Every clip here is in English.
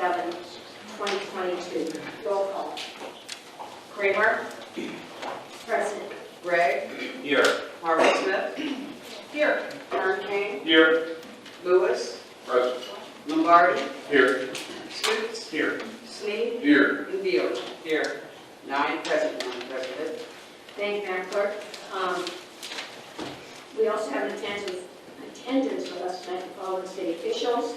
27, 2022. Roll call. Kramer. Present. Gregg. Here. Harvey Smith. Here. Aaron Kane. Here. Lewis. Present. Lombardi. Here. Schutz. Here. Sneed. Here. And Beal. Here. 9 present, Madam President. Thank you, Madam Clerk. We also have an attendance with us tonight from following city officials.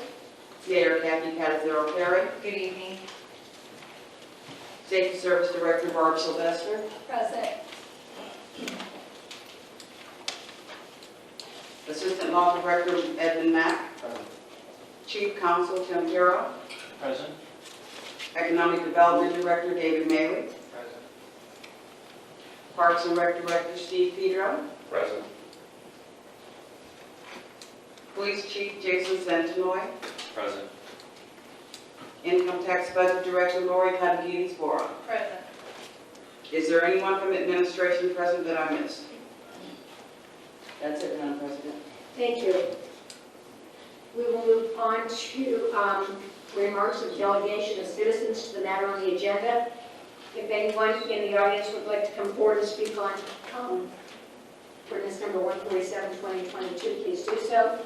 Mayor Kathy Catazero Perry. Good evening. Safety Service Director Barb Sylvester. Present. Assistant Law Director Edmund Mack. Chief Counsel Tim Carroll. Present. Economic Development Director David Maley. Present. Parks and Rec Director Steve Pedro. Present. Police Chief Jason Santinoy. Present. Income Tax Budget Director Lori Katagides-Bora. Present. Is there anyone from administration present that I missed? That's it, Madam President. Thank you. We will move on to remarks of delegation of citizens to the matter on the agenda. If anyone in the audience would like to come forward and speak on ordinance number 147, 2022, please do so.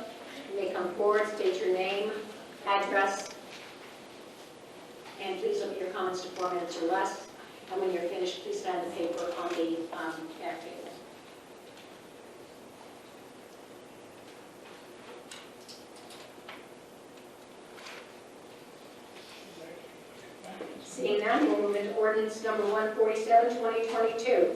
You may come forward, state your name, address, and please limit your comments to 4 minutes or less. And when you're finished, please sign the paper on the back table. Seeing none, we'll move into ordinance number 147, 2022.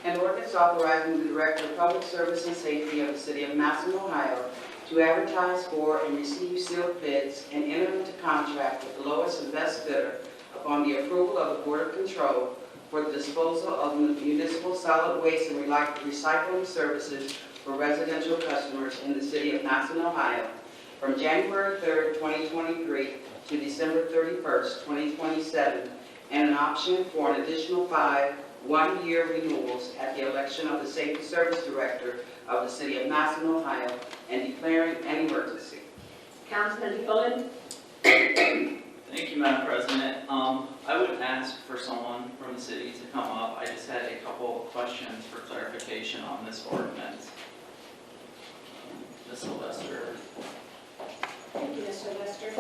An ordinance authorizing the Director of Public Service and Safety of the City of Massillon, Ohio, to advertise for and receive sealed bids and enter into contract with the lowest and best bidder upon the approval of the Board of Control for the disposal of municipal solid waste and recycling services for residential customers in the City of Massillon, Ohio, from January 3rd, 2023 to December 31st, 2027, and an option for an additional 5 one-year renewals at the election of the Safety Service Director of the City of Massillon, Ohio, and declaring an emergency. Councilman Dillon. Thank you, Madam President. I would ask for someone from the city to come up. I just had a couple of questions for clarification on this ordinance. Ms. Sylvester. Thank you, Ms. Sylvester.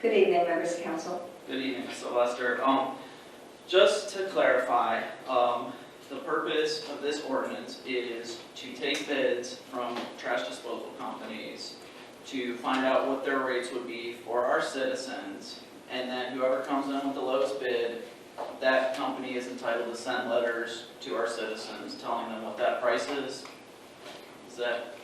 Good evening, members of council. Good evening, Ms. Sylvester. Just to clarify, the purpose of this ordinance is to take bids from trash disposal companies to find out what their rates would be for our citizens, and then whoever comes in with the lowest bid, that company is entitled to send letters to our citizens telling them what that price is. Is that?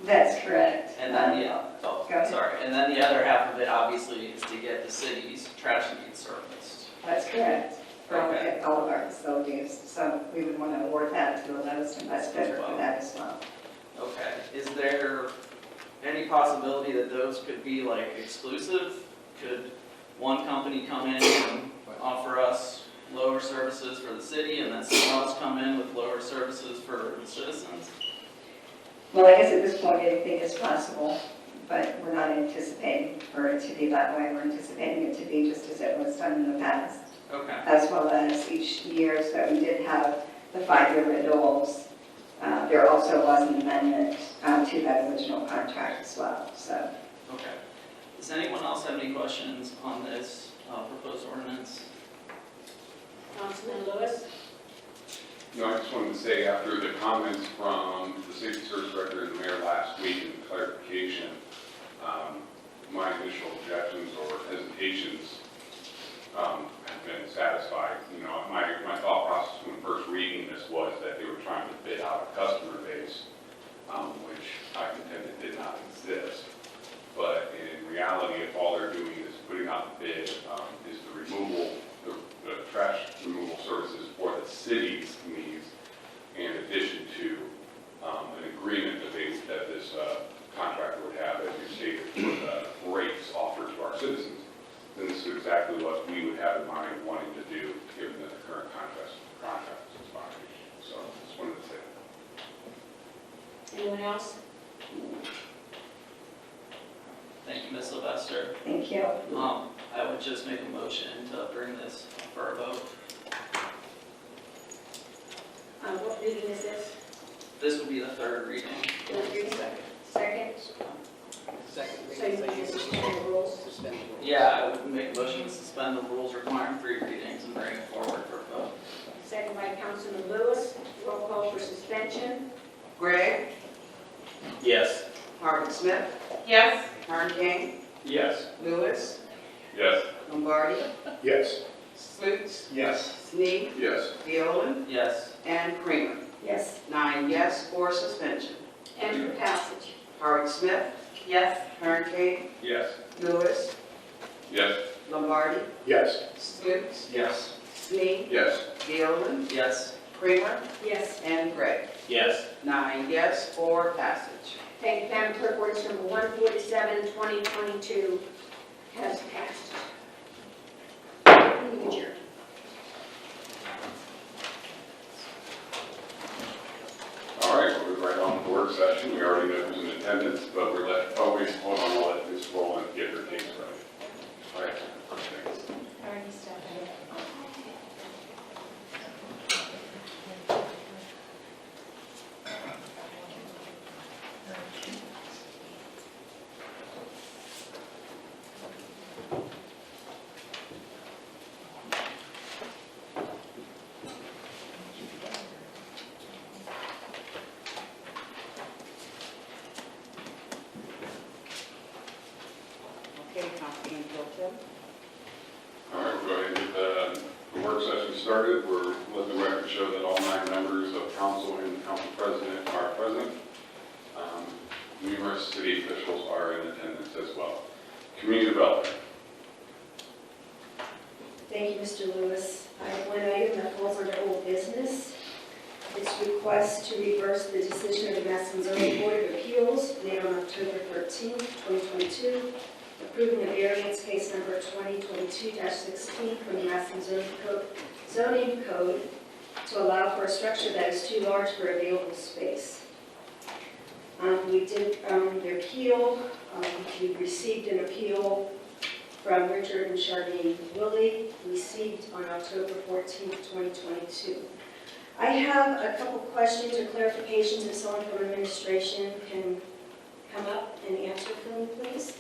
That's correct. And then Go ahead. sorry. And then the other half of it obviously is to get the city's trash needs serviced. That's correct. Okay. All of our facilities. So we would want to award that to the lowest and best bidder for that as well. Okay. Is there any possibility that those could be like exclusive? Could one company come in and offer us lower services for the city, and then someone else come in with lower services for the citizens? Well, I guess at this point anything is possible, but we're not anticipating for it to be that way. We're anticipating it to be just as it was done in the past, Okay. as well as each year. So we did have the 5-year renewals. There also was an amendment to that original contract as well. So. Okay. Does anyone else have any questions on this proposed ordinance? Councilman Lewis. No, I just wanted to say, after the comments from the Safety Service Director and the Mayor last week and the clarification, my initial objections or hesitations have been satisfied. You know, my thought process when first reading this was that they were trying to bid out a customer base, which I contended did not exist. But in reality, if all they're doing is putting out the bid, is the removal, the trash removal services for the city's needs, in addition to an agreement that this contractor would have, as you stated, for the rates offered to our citizens, then this is exactly what we would have in mind wanting to do else? Thank you, Ms. Sylvester. Thank you. I would just make a motion to bring this for a vote. What reading is this? This will be the third reading. Second? Second So you need to suspend the rules? Suspend the rules. Yeah, I would make a motion to suspend the rules requiring 3 readings and bring it forward for a vote. Second by Councilman Lewis. Roll call for suspension. Gregg, Yes. Harvard Smith, Yes. Kern King, Yes. Lewis, Yes. Lombardi, Yes. Slutes, Yes. Snead, Yes. Gilliland, Yes. and Kramer. Yes. 9 yes for suspension. And for passage. Harvard Smith, Yes. Kern King, Yes. Lewis, Yes. Lombardi, Yes. Slutes, Yes. Snead, Yes. Gilliland, Yes. Kramer, Yes. and Gregg. Yes. 9 yes for passage. Thank you, Madam Clerk. Ordinance number 147, 2022 has passed. Meeting adjourned. All right, we'll move right on to work session. We already know who's in attendance, but we're let, oh, wait, hold on, we'll let Ms. Rowland get her case ready. All right. Thanks. Okay, Councilman Hilton. All right, we'll go ahead and get the work session started. We're letting the record show that all 9 members of council and the council president are present. Numerous city officials are in attendance as well. Community development. Thank you, Mr. Lewis. I have one item that falls under old business. It's request to reverse the decision of the Massillon Zoning Board of Appeals made on October 13, 2022, approving a variance case number 2022-16 from the Massillon Zoning Code to allow for a structure that is too large for available space. We did the appeal. We received an appeal from Richard and Charlene Willie, received on October 14, 2022. I have a couple questions or clarifications if someone from administration can come up and answer for me, please.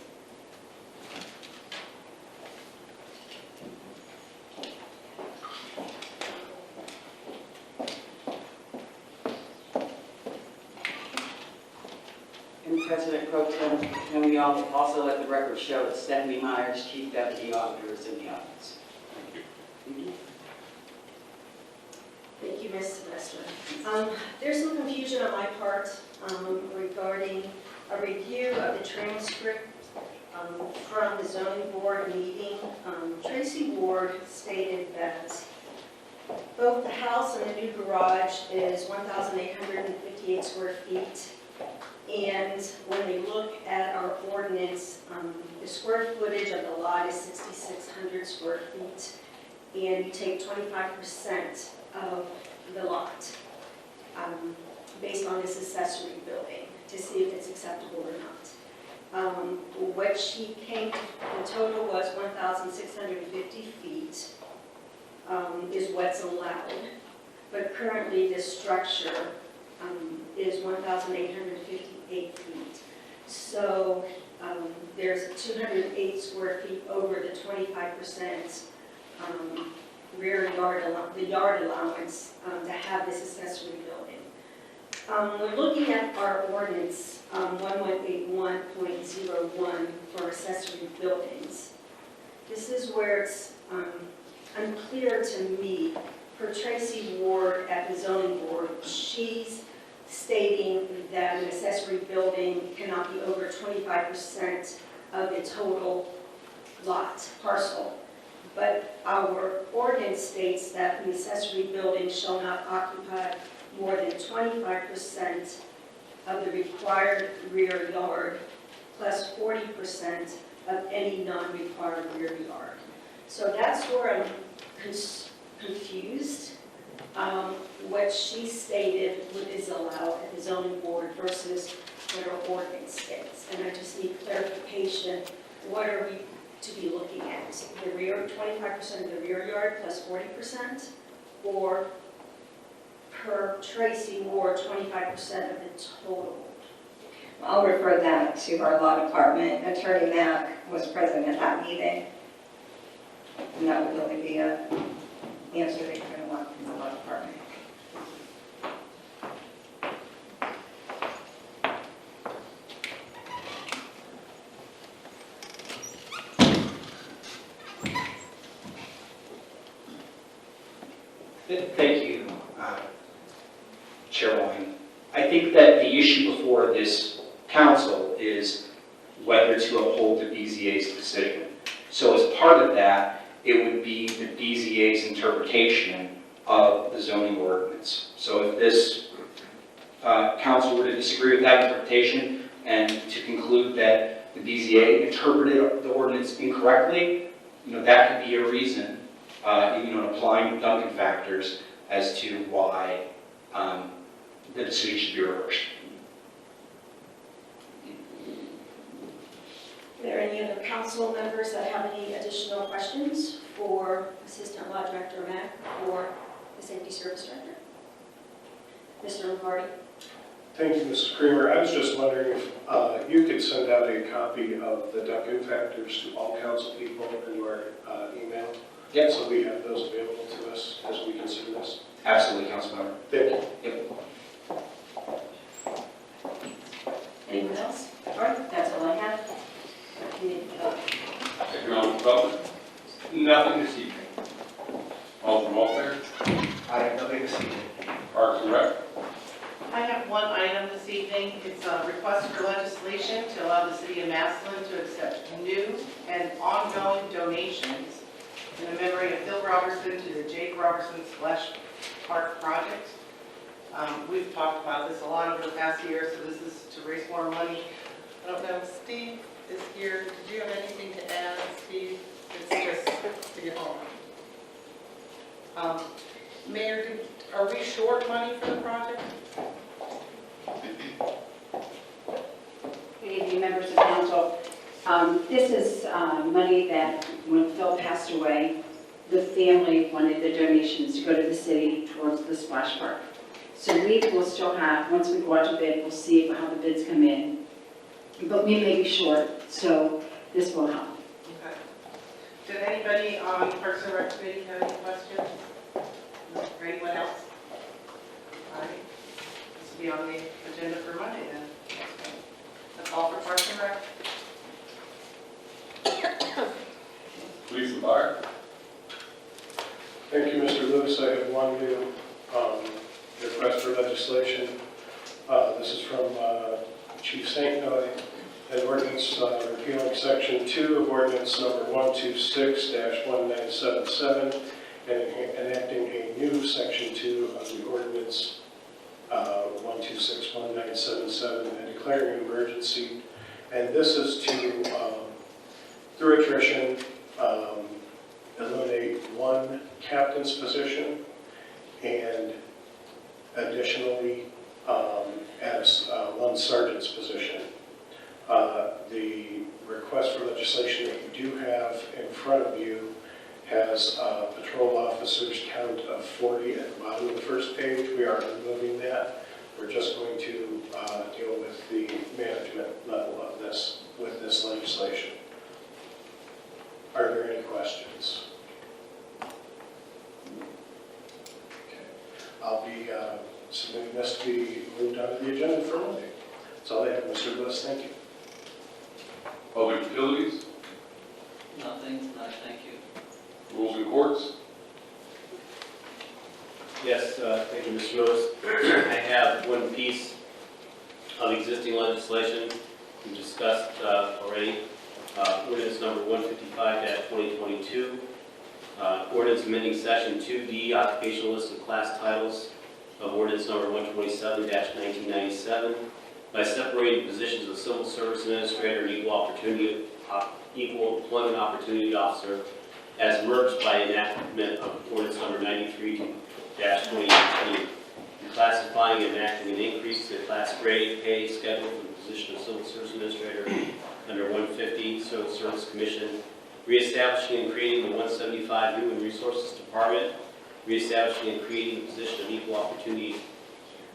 And President Pro Tem, can we also let the record show that Stephanie Myers, Chief Deputy Auditor, is in the audience? Thank you. Thank you, Ms. Sylvester. There's some confusion on my part regarding a review of the transcript from the zoning board meeting. Tracy Ward stated that both the house and the new garage is 1,858 square feet. And when we look at our ordinance, the square footage of the lot is 6,600 square feet. And you take 25% of the lot based on this accessory building to see if it's acceptable or not. What she came to, the total was 1,650 feet is what's allowed. But currently this structure is 1,858 feet. So there's 208 square feet over the 25% rear yard, the yard allowance to have this accessory building. We're looking at our ordinance 1181.01 for accessory buildings. This is where it's unclear to me. For Tracy Ward at the zoning board, she's stating that an accessory building cannot be over 25% of the total lot parcel. But our ordinance states that an accessory building shall not occupy more than 25% of the required rear yard plus 40% of any non-required rear yard. So that's where I'm confused. What she stated is allowed at the zoning board versus federal ordinance states. And I just need clarification, what are we to be looking at? The rear, 25% of the rear yard plus 40%? Or per Tracy Moore, 25% of the total? I'll refer that to our law department. Attorney Mack was present at that meeting. And that would really be a answer that you're going to want from the law department. Thank you, Chairwoman. I think that the issue before this council is whether to uphold the BZA's decision. So as part of that, it would be the BZA's interpretation of the zoning ordinance. So if this council were to disagree with that interpretation and to conclude that the BZA interpreted the ordinance incorrectly, that could be a reason, applying the Duncan factors as to why the decision should be reversed. Are there any other council members that have any additional questions for Assistant Law Director Mack or the Safety Service Director? Mr. Lombardi? Thank you, Mrs. Creamer. I was just wondering if you could send out a copy of the Duncan factors to all council people in your email. Yep. So we have those available to us as we consider this. Absolutely, Councilmember. Thank you. Yep. Anyone else? All right, that's all I have. Economic Development, Nothing this evening. Alderman Welfare, I have nothing this evening. Parks and Rec, I have one item this evening. It's a request for legislation to allow the city of Massillon to accept new and ongoing donations in the memory of Phil Robertson to the Jake Robertson Splash Park project. We've talked about this a lot over the past year, so this is to raise more money. I don't know, Steve is here. Did you have anything to add, Steve? It's just to get home. Mayor, are we short money for the project? Good evening, members of council. This is money that when Phil passed away, the family wanted the donations to go to the city towards the splash park. So we will still have, once we go out to bid, we'll see how the bids come in. But we may be short, so this will help. Okay. Did anybody on Parks and Rec committee have any questions? Or anyone else? All right. This will be on the agenda for Monday then. That's all for Parks and Rec. Police and Fire, Thank you, Mr. Lewis. I have one new request for legislation. This is from Chief St. Noy, an ordinance repealing Section 2 of Ordinance Number 126-1977 and enacting a new Section 2 of the Ordinance 126-1977 and declaring an emergency. And this is to, through attrition, eliminate one captain's position and additionally add one sergeant's position. The request for legislation that you do have in front of you has patrol officers count of 40 at the bottom of the first page. We are removing that. We're just going to deal with the management level of this with this legislation. Are there any questions? Okay. I'll be submitting this to be moved onto the agenda for Monday. That's all I have, Mr. Lewis. Thank you. Public Utilities, Nothing tonight, thank you. Rules and Courts, Yes, thank you, Mr. Lewis. I have one piece of existing legislation we discussed already. Ordinance number 155-2022. Ordinance amending Section 2D, occupational list of class titles of Ordinance number 127-1997 by separating positions of civil service administrator and equal employment opportunity officer as merged by enactment of Ordinance number 93-2018, and classifying classifying and enacting an increase to the class grade pay schedule for the position of Civil Service Administrator under 150 Civil Service Commission, reestablishing and creating the 175 Human Resources Department, reestablishing and creating the position of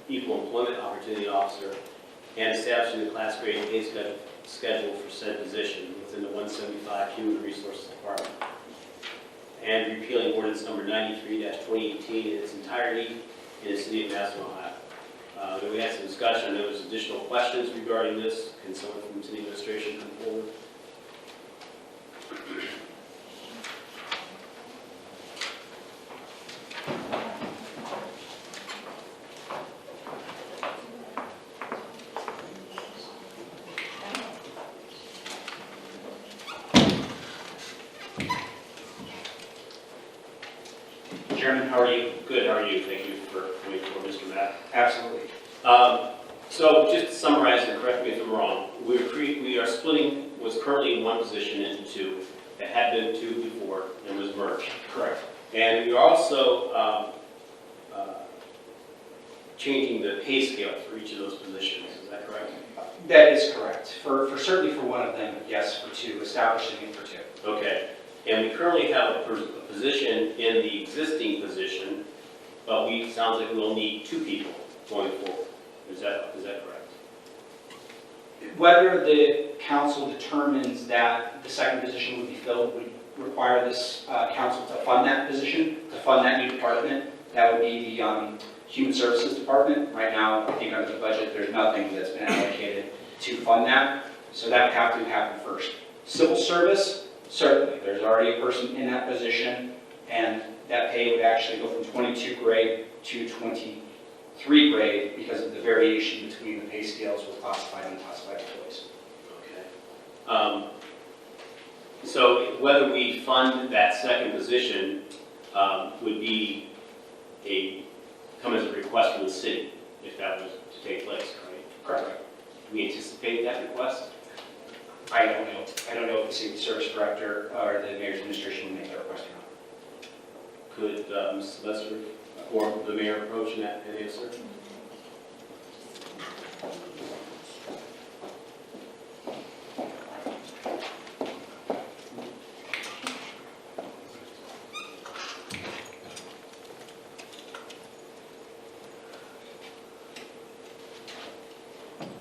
Equal Employment Opportunity Officer, and establishing the class grade pay schedule for said position within the 175 Human Resources Department, and repealing ordinance number 93-2018 in its entirety in the city of Massillon, Ohio. Then we had some discussion. There was additional questions regarding this. Can someone from city administration come forward? Chairman, how are you? Good, how are you? Thank you for coming forward, Mr. Matt. Absolutely. So just to summarize, and correct me if I'm wrong, we are splitting what's currently one position into two that had been two before and was merged. Correct. And we are also changing the pay scale for each of those positions. Is that correct? That is correct. Certainly for one of them, yes, for two, establishing it for two. Okay. And we currently have a position in the existing position, but sounds like we'll need two people going forward. Is that correct? Whether the council determines that the second position would be filled would require this council to fund that position, to fund that new department. That would be the Human Services Department. Right now, I think under the budget, there's nothing that's been allocated to fund that. So that would have to happen first. Civil Service, certainly. There's already a person in that position, and that pay would actually go from 22 grade to 23 grade because of the variation between the pay scales with classified and unclassified employees. Okay. So whether we fund that second position would be come as a request from the city if that was to take place, right? Correct. Do we anticipate that request? I don't know. I don't know if the city service director or the mayor's administration will make that request or not. Could Mr. Sylvester or the mayor approach and answer?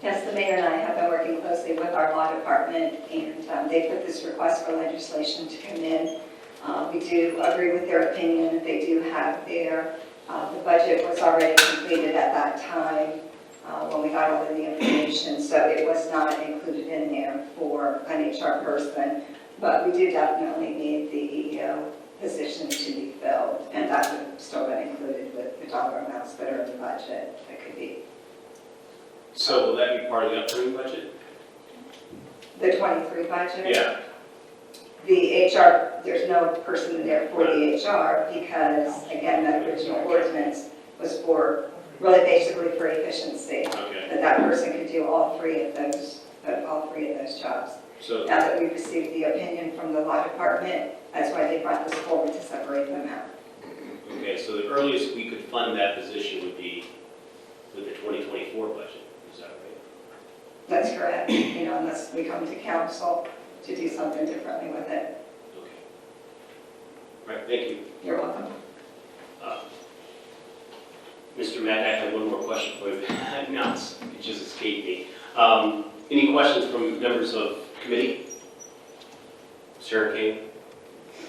Yes, the mayor and I have been working closely with our law department, and they put this request for legislation to come in. We do agree with their opinion that they do have the budget was already completed at that time when we got all of the information, so it was not included in there for an HR person, but we do definitely need the EEO position to be filled, and that would have still been included with the dollar amounts that are in the budget that could be. So will that be part of the upcoming budget? The 23 budget? Yeah. The HR, there's no person there for the HR because, again, that original ordinance was for, really basically for efficiency. Okay. That person could do all three of those jobs. So Now that we've received the opinion from the law department, that's why they brought this forward to separate them out. okay, so the earliest we could fund that position would be with the 2024 budget. Is that right? That's correct, unless we come to council to do something differently with it. Okay. All right, thank you. You're welcome. Mr. Mack, I have one more question for you. Now it just escaped me. Any questions from members of committee? Mr. King?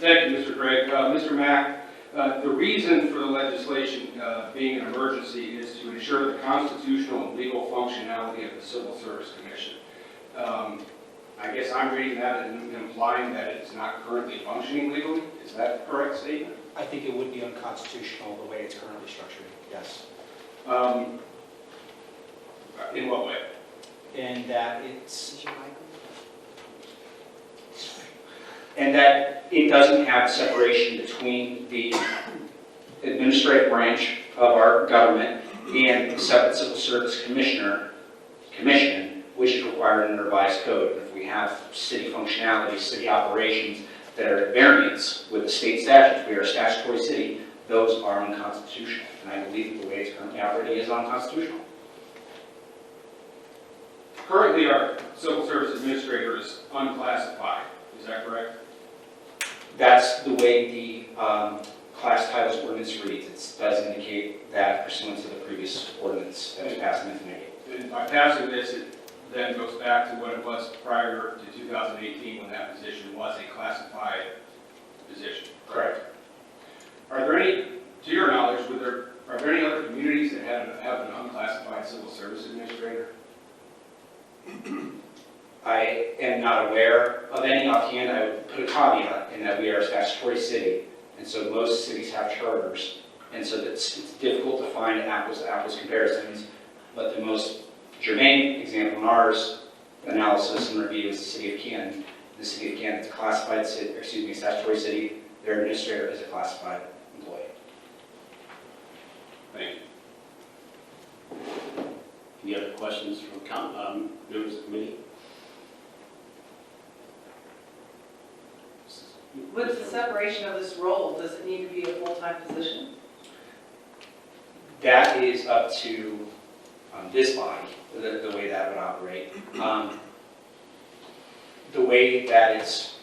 Thank you, Mr. Gregg. Mr. Mack, the reason for the legislation being an emergency is to ensure the constitutional and legal functionality of the Civil Service Commission. I guess I'm reading that and implying that it's not currently functioning legally. Is that a correct statement? I think it would be unconstitutional the way it's currently structured, yes. In what way? And that it doesn't have separation between the administrative branch of our government and the separate Civil Service Commission, which is required in the revised code. If we have city functionality, city operations that are at variance with the state statutes, we are a statutory city, those are unconstitutional. And I believe the way it's currently operating is unconstitutional. Currently, our civil service administrator is unclassified, is that correct? That's the way the class titles ordinance reads. It does indicate that pursuant to the previous ordinance that was passed in 1988. And by passing this, it then goes back to what it was prior to 2018 when that position was a classified position. Correct. Are there any, to your knowledge, are there any other communities that have an unclassified civil service administrator? I am not aware of any offhand. I would put a caveat in that we are a statutory city, and so most cities have charters, and so it's difficult to find apples-to-apples comparisons, but the most germane example in ours analysis and review is the city of Canton. The city of Canton is a classified city, statutory city. Their administrator is a classified employee. Thank you. Any other questions from members of the committee? With the separation of this role, does it need to be a full-time position? That is up to this body, the way that would operate. The way that it's,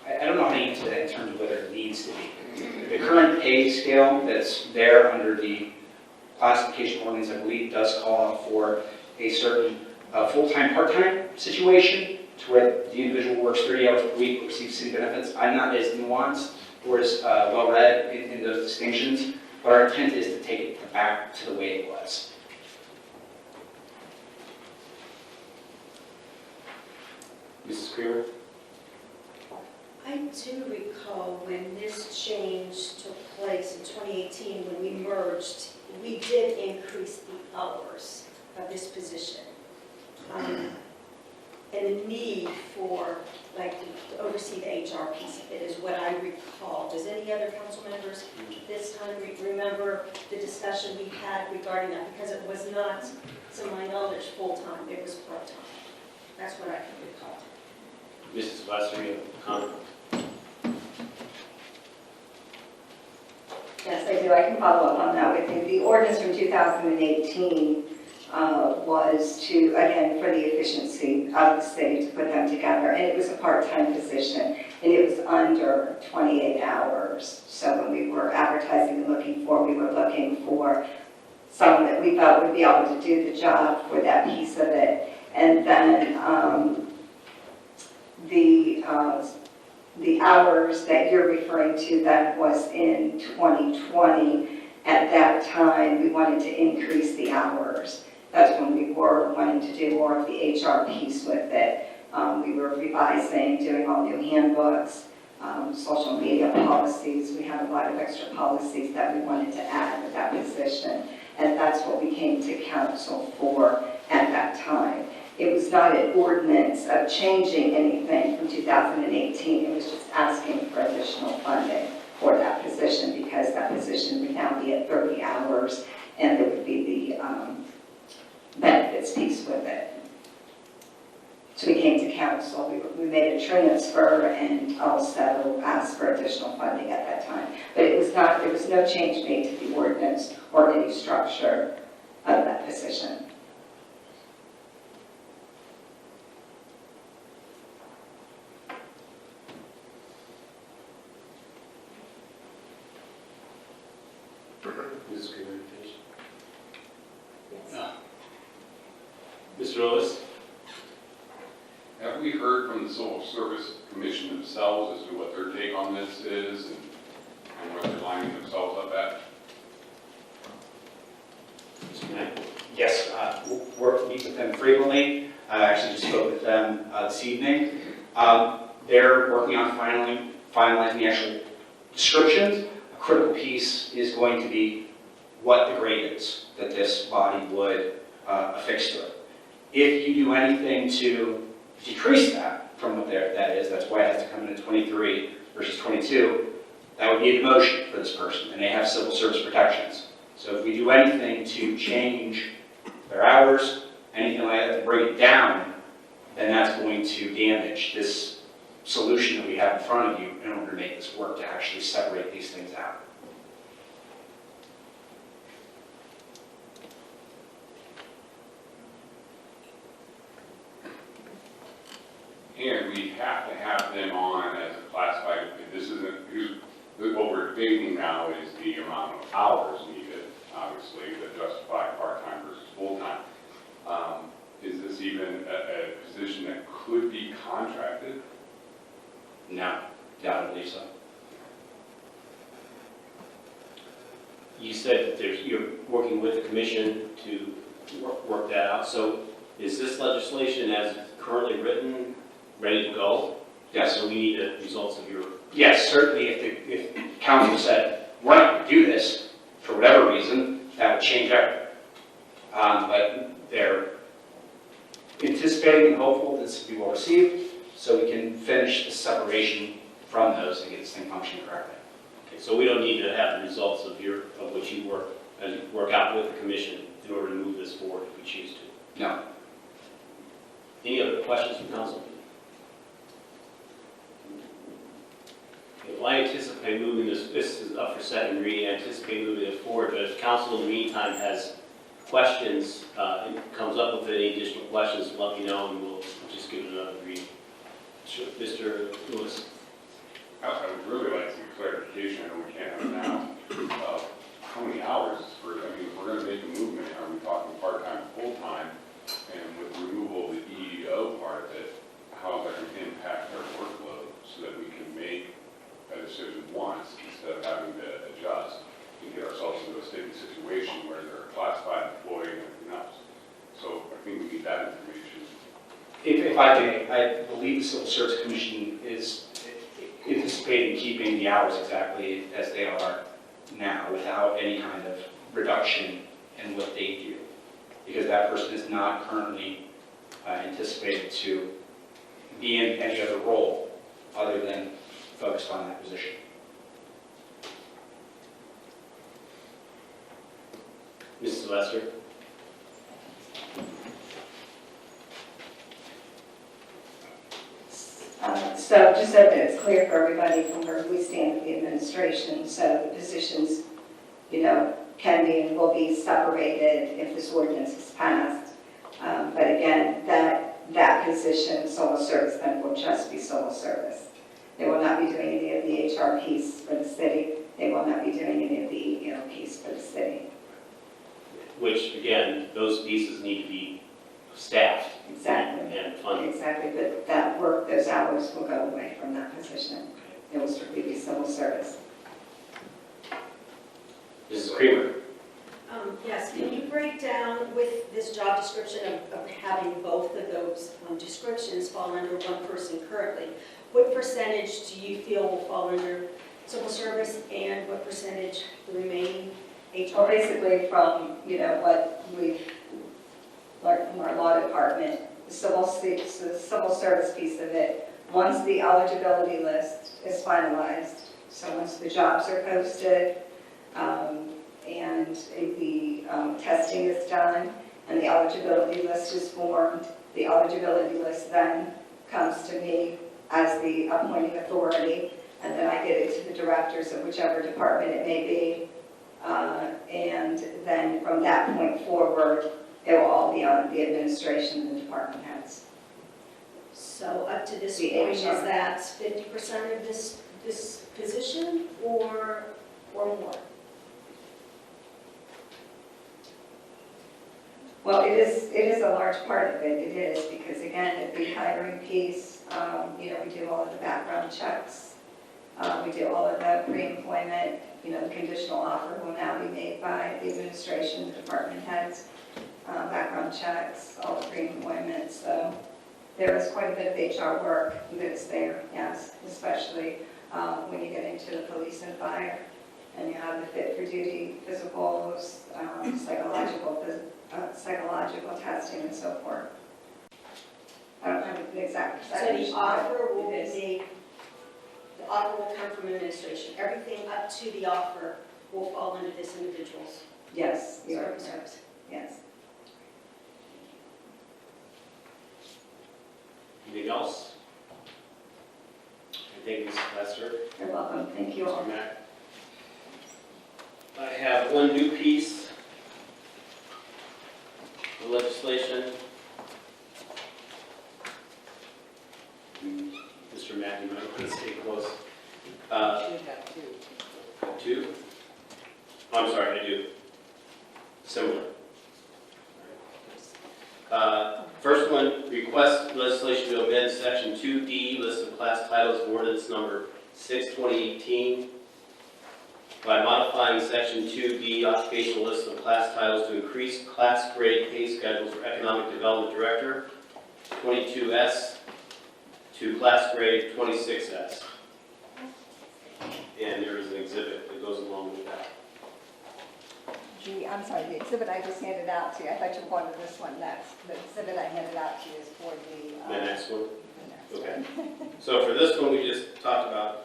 I don't know how to answer that in terms of whether it needs to be. The current pay scale that's there under the classification ordinance, I believe, does call for a certain full-time, part-time situation to where the individual works 30 hours per week, receives city benefits. I'm not as nuanced or as well-read in those distinctions, but our intent is to take it back to the way it was. Mrs. Creamer? I do recall when this change took place in 2018, when we merged, we did increase the hours of this position. And the need for, like, to oversee the HR piece of it is what I recall. Does any other council members this time remember the discussion we had regarding that? Because it was not, to my knowledge, full-time, it was part-time. That's what I can recall. Mrs. Sylvester, you have a comment? Yes, I do. I can follow up on that with you. The ordinance from 2018 was to, again, for the efficiency of the city, to put them together. And it was a part-time position, and it was under 28 hours. So when we were advertising and looking for, we were looking for someone that we thought would be able to do the job for that piece of it. And then the hours that you're referring to that was in 2020. At that time, we wanted to increase the hours. That's when we were wanting to do more of the HR piece with it. We were revising, doing all new handbooks, social media policies. We had a lot of extra policies that we wanted to add with that position. And that's what we came to council for at that time. It was not an ordinance of changing anything from 2018. It was just asking for additional funding for that position, because that position would now be at 30 hours, and there would be the benefits piece with it. So we came to council, we made a transfer and also asked for additional funding at that time. But it was not, there was no change made to the ordinance or any structure of that position. Mrs. Creamer, finish? Yes. Mr. Lewis? Have we heard from the Civil Service Commission themselves as to what their take on this is and what they're lining themselves up at? Mr. Mack? Yes, we meet with them frequently. I actually just spoke with them this evening. They're working on finalizing the actual descriptions. A critical piece is going to be what the grade is that this body would affix to it. If you do anything to decrease that from what that is, that's why it has to come in at 23 versus 22, that would be a demotion for this person, and they have civil service protections. So if we do anything to change their hours, anything like that to bring it down, then that's going to damage this solution that we have in front of you in order to make this work, to actually separate these things out. And we have to have them on as a classified, this isn't, what we're debating now is the amount of hours needed, obviously, that justify part-time versus full-time. Is this even a position that could be contracted? No, I don't believe so. You said that you're working with the commission to work that out. So is this legislation as currently written, ready to go? Yes. So we need the results of your... Yes, certainly if the council said, we're not going to do this, for whatever reason, that would change everything. But they're anticipating and hopeful this will be well received, so we can finish the separation from those and get this thing functioning correctly. Okay, so we don't need to have the results of what you work out with the commission in order to move this forward if we choose to. No. Any other questions from council? Well, I anticipate moving this is up for second reading, I anticipate moving it forward, but if council in the meantime has questions, and comes up with any additional questions, let me know and we'll just give it another reading. Sure. Mr. Lewis. I would really like some clarification, I know we can't have it now, of how many hours for, I mean, if we're gonna make a movement, are we talking part-time, full-time? And with removal of the EEO part of it, how is that gonna impact our workload so that we can make a decision once instead of having to adjust and get ourselves into a sticky situation where they're a classified employee and everything else. So I think we need that information. If I may, I believe the Civil Service Commission is anticipating keeping the hours exactly as they are now without any kind of reduction in what they do. Because that person is not currently anticipated to be in any other role other than focused on that position. Mrs. Lester. So just so that it's clear for everybody from where we stand with the administration, so the positions, can be and will be separated if this ordinance is passed. But again, that position, civil service, then will just be civil service. They will not be doing any of the HR piece for the city. They will not be doing any of the EEO piece for the city. Which, again, those pieces need to be staffed. Exactly. And funded. Exactly, but that work, those hours will go away from that position. It will strictly be civil service. Mrs. Creamer. Yes, can you break down with this job description of having both of those descriptions fall under one person currently? What percentage do you feel will fall under civil service and what percentage the remaining HR? Well, basically from, what we've learned from our law department, the civil service piece of it, once the eligibility list is finalized, so once the jobs are posted, and the testing is done, and the eligibility list is formed, the eligibility list then comes to me as the appointing authority, and then I get it to the directors of whichever department it may be. And then from that point forward, it will all be on the administration and the department heads. So up to this The point, is HR. that 50% of this position or more? Well, it is a large part of it. It is because again, the hiring piece, we do all of the background checks. We do all of the pre-employment, the conditional offer will now be made by the administration, the department heads, background checks, all the pre-employment. So there is quite a bit of HR work that's there, yes, especially when you get into the police and fire and you have the fit for duty physicals, psychological testing and so forth. I don't have an exact So percentage. the offer but will it be is. made, the offer will come from administration. Everything up to the offer will fall under this individual's Yes, you are correct. service. Yes. Anything else? Thank you, Mrs. Lester. You're welcome, thank you all. Mr. Mack. I have one new piece of legislation. Mr. Mack, you might want to stay close. Two? Oh, I'm sorry, I do. Similar. First one, request legislation to amend section 2D, list of class titles of ordinance number 6/2018 by modifying section 2D, occupational list of class titles to increase class grade pay schedules for economic development director, 22S, to class grade 26S. And there is an exhibit that goes along with that. Judy, I'm sorry, the exhibit I just handed out to you, I thought you wanted this one next. The exhibit I handed out to you is for the... The next one? the next Okay. one. So for this one, we just talked about,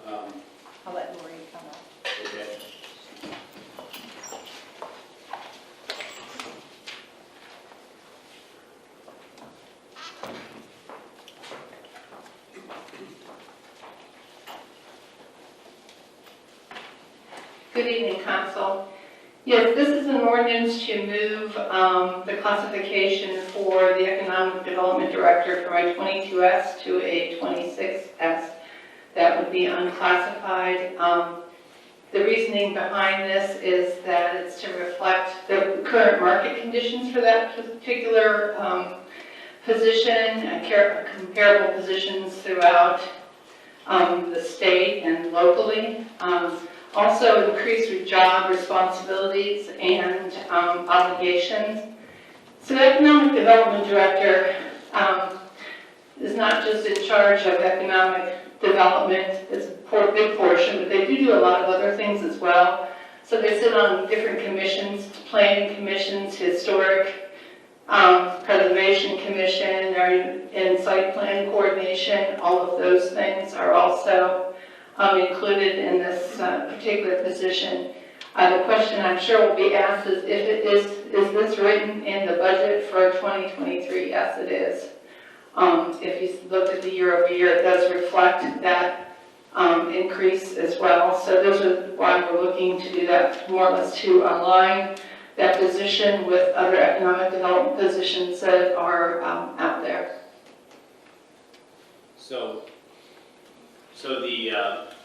I'll let Maureen come up. okay. Good evening, Council. Yes, this is an ordinance to move the classification for the Economic Development Director from a 22S to a 26S. That would be unclassified. The reasoning behind this is that it's to reflect the current market conditions for that particular position, and comparable positions throughout the state and locally. Also increased with job responsibilities and obligations. So the Economic Development Director is not just in charge of economic development, it's a big portion, but they do a lot of other things as well. So they sit on different commissions, planning commissions, historic preservation commission, or in site plan coordination. All of those things are also included in this particular position. The question I'm sure will be asked is, is this written in the budget for 2023? Yes, it is. If you look at the year over year, it does reflect that increase as well. So those are why we're looking to do that, more or less to align that position with other economic development positions that are out there. So the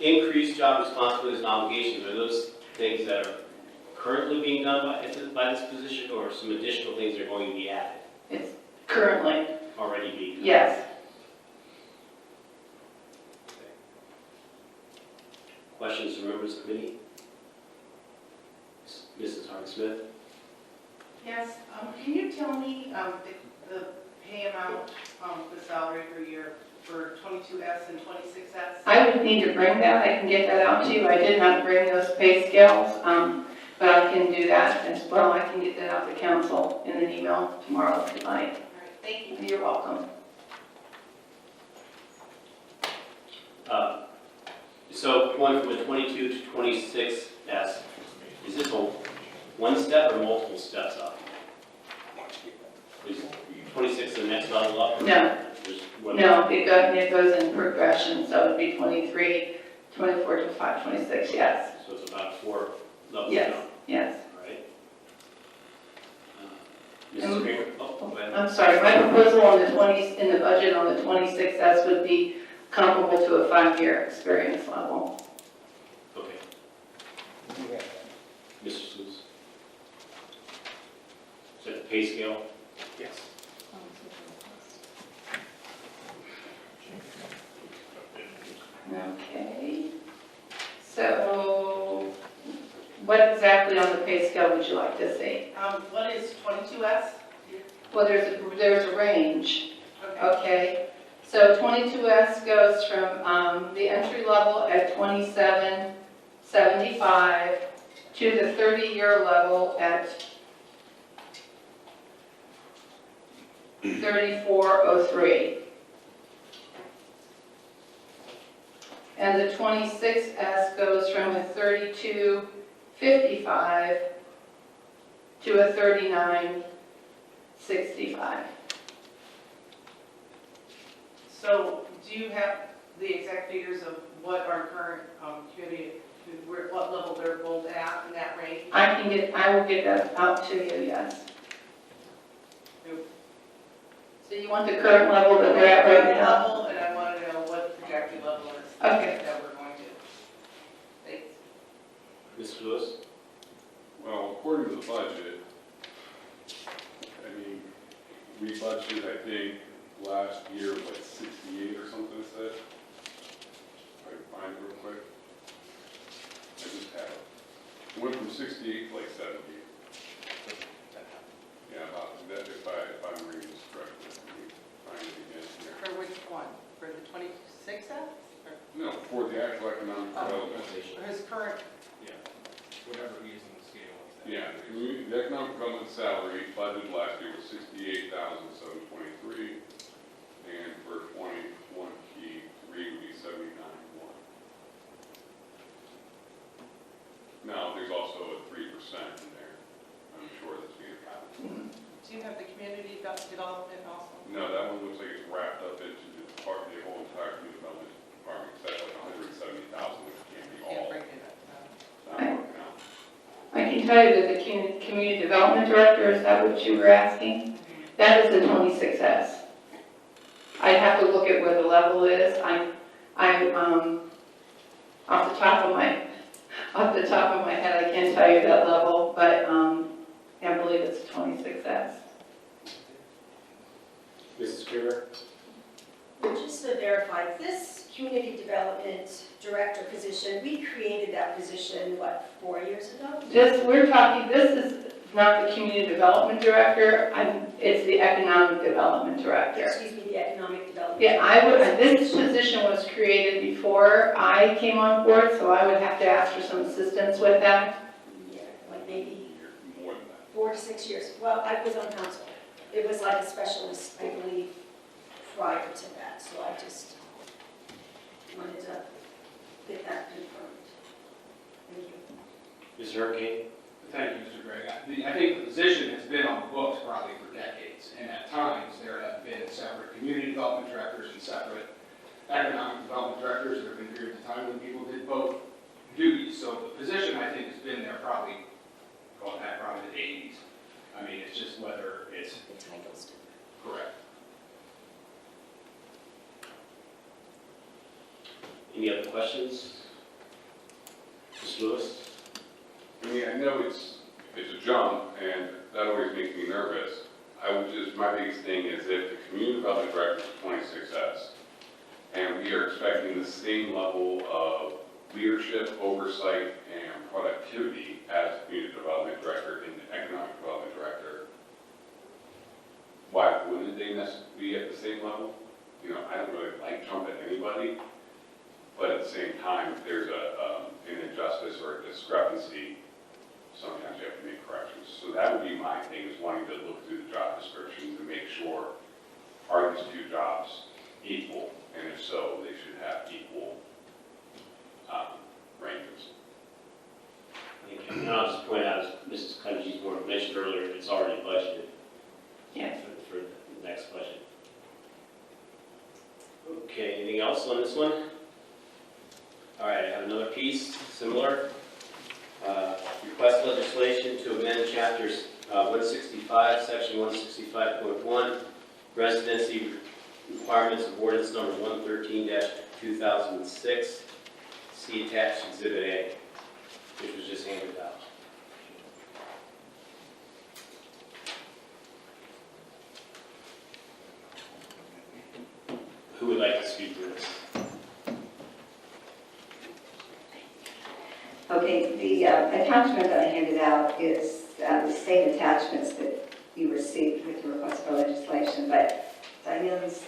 increased job responsibilities and obligations, are those things that are currently being done by this position, or some additional things that are going to be added? It's currently, Already being done? yes. Okay. Questions from members of the committee? Mrs. Harding-Smith? Yes, can you tell me the pay amount, the salary per year for 22S and 26S? I would need to bring that. I can get that out to you. I did not bring those pay scales, but I can do that as well. I can get that out to council in an email tomorrow if you'd like. All right, thank you. You're welcome. So going from a 22 to 26S, is this a one step or multiple steps up? Is 26 the next level up? No. Just one- No, it goes in progression, so it'd be 23, 24, 25, 26, yes. So it's about 4 levels Yes, down, yes. all right? Mrs. Kramer? Oh, go ahead. I'm sorry, my proposal on the 20, in the budget on the 26S would be comparable to a 5-year experience level. Okay. Mr. Sluse? Is that the pay scale? Yes. Okay. So what exactly on the pay scale would you like to see? What is 22S? Well, there's a range. Okay. Okay, so 22S goes from the entry level at 27.75 to the 30-year level at 34.03. And the 26S goes from a 32.55 to a 39.65. So do you have the exact figures of what our current community, what level they're both at in that range? I will get that out to you, yes. So you want the current level that we're at right now? Level, and I want to know what the projected level is Okay. that we're going to. Thanks. Mr. Lewis? Well, according to the budget, I mean, we budgeted, I think, last year was like 68 or something, it said. If I can find it real quick. I just have it. It went from 68 to like 70. Yeah, about that, if I'm reading this correctly. Let me find it again here. For which one? For the 26 Fs? Or No, for the actual economic development. for his current? Whatever he is in the scale. Yeah, the economic development salary budget last year was 68,723, and for 2023 would be 79,1. Now, there's also a 3% in there. I'm sure that's being accounted. Do you have the community development also? No, that one looks like it's wrapped up into the part, the whole entire community development department. That's like 170,000, which can't be Can't all. break it up. Not working out. I can tell you that the community development director, is that what you were asking? That is the 26S. I'd have to look at where the level is. I'm off the top of my head, I can't tell you that level, but I believe it's 26S. Mrs. Kramer? Just to verify, this community development director position, we created that position, what, 4 years ago? This is not the community development director, it's the economic development director. Excuse me, the economic development. Yeah, this position was created before I came on board, so I would have to ask for some assistance with that. Yeah, like maybe More than that. 4 to 6 years. Well, I was on council. It was like a specialist, I believe, prior to that, so I just wanted to get that confirmed. Thank you. Mr. Hurricane? Thank you, Mr. Gregg. I think the position has been on the books probably for decades, and at times there have been separate community development directors and separate economic development directors. There have been periods of time when people did both duties. So the position, I think, has been there probably, going back probably the 80s. I mean, it's just whether it's The titles. correct. Any other questions? Mr. Lewis? I mean, I know it's a jump, and that always makes me nervous. My biggest thing is if the community development director is 26S, and we are expecting the same level of leadership, oversight, and productivity as the community development director and the economic development director, why wouldn't they be at the same level? You know, I don't really like jumping anybody, but at the same time, if there's an injustice or a discrepancy, sometimes you have to make corrections. So that would be my thing, is wanting to look through the job descriptions and make sure, are these two jobs equal? And if so, they should have equal ranges. And I'll just point out, as Mrs. Clemens mentioned earlier, it's already budgeted. Yes. For the next budget. Okay, anything else on this one? All right, I have another piece, similar. Request legislation to amend chapters 165, section 165.1, residency requirements of ordinance number 113-2006. See attached exhibit A, which was just handed out. Who would like to speak to this? Okay, the attachment that I handed out is the same attachments that you received with your request for legislation, but Diane's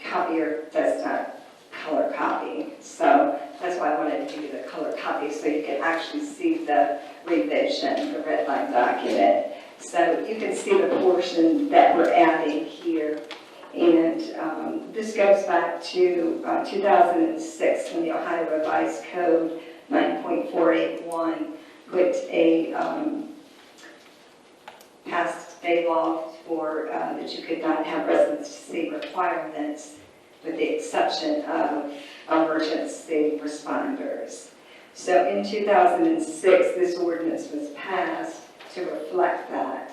copier does not color copy, so that's why I wanted to give you the color copy so you can actually see the revision, the red line document. So you can see the portion that we're adding here. And this goes back to 2006 when the Ohio Revised Code 9.481 put a passed state law for that you could not have residency requirements with the exception of emergency responders. So in 2006, this ordinance was passed to reflect that.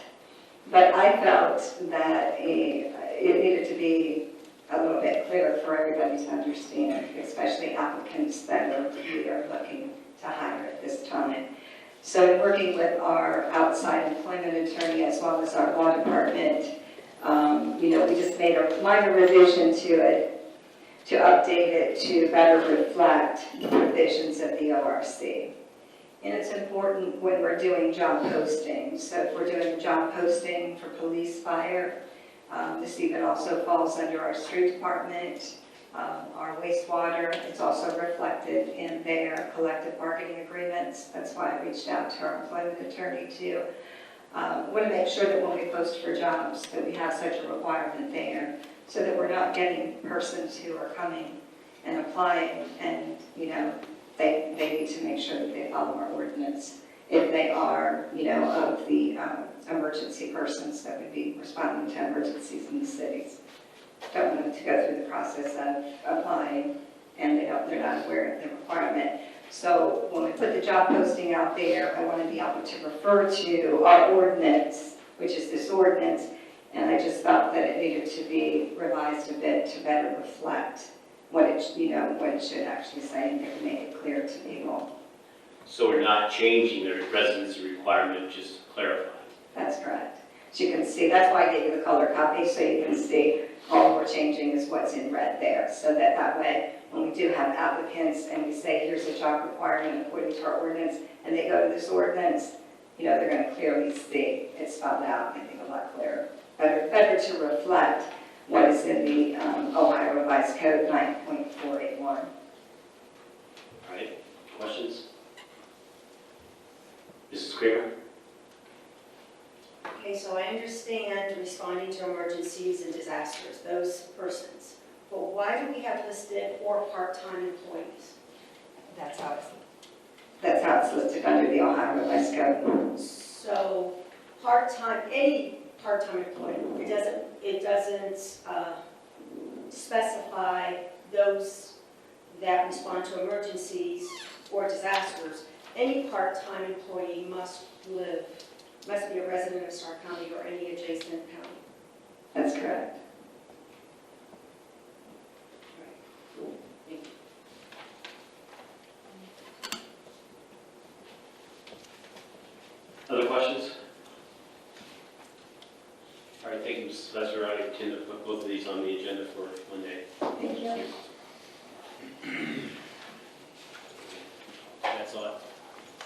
But I felt that it needed to be a little bit clearer for everybody to understand, especially applicants that we are looking to hire at this time. So in working with our outside employment attorney as well as our law department, we just made a minor revision to it to update it to better reflect the provisions of the ORC. And it's important when we're doing job postings. So if we're doing a job posting for police, fire, this even also falls under our street department, our wastewater. It's also reflected in their collective bargaining agreements. That's why I reached out to our employment attorney to want to make sure that when we post for jobs that we have such a requirement there, so that we're not getting persons who are coming and applying and, they need to make sure that they follow our ordinance. If they are, of the emergency persons that would be responding to emergencies in the cities. Don't want them to go through the process of applying and they're not aware of the requirement. So when we put the job posting out there, I want to be able to refer to our ordinance, which is this ordinance, and I just felt that it needed to be revised a bit to better reflect what it should actually say and make it clear to people. So we're not changing the residency requirement, just clarifying. That's correct. So you can see, that's why I gave you the color copy, so you can see all we're changing is what's in red there, so that way, when we do have applicants and we say, here's a job requirement according to our ordinance, and they go to this ordinance, they're going to clearly see it's spelled out, I think, a lot clearer. Better to reflect what is in the Ohio Revised Code 9.481. All right, questions? Mrs. Kramer? Okay, so I understand responding to emergencies and disasters, those persons. But why do we have listed or part-time employees? That's how it's listed under the Ohio Revised Code. So part-time, any part-time employee, it doesn't specify those that respond to emergencies or disasters. Any part-time employee must be a resident of Stark County or any adjacent county. That's correct. Other questions? All right, thank you, Mrs. Professor. I intend to put both of these on the agenda for Monday. Thank you.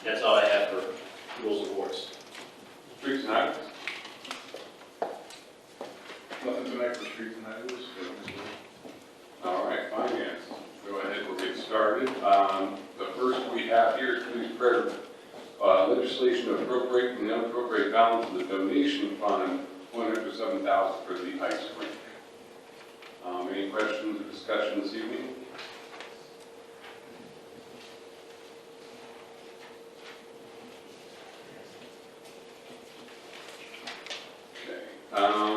That's all I have for rules of orders. Streets and highways? Nothing tonight for streets and highways? All right, finance. Go ahead, we'll get started. The first we have here is please prepare legislation to appropriate and unappropriate balance of the donation fund, $107,000 for the ice rink. Any questions or discussion this evening?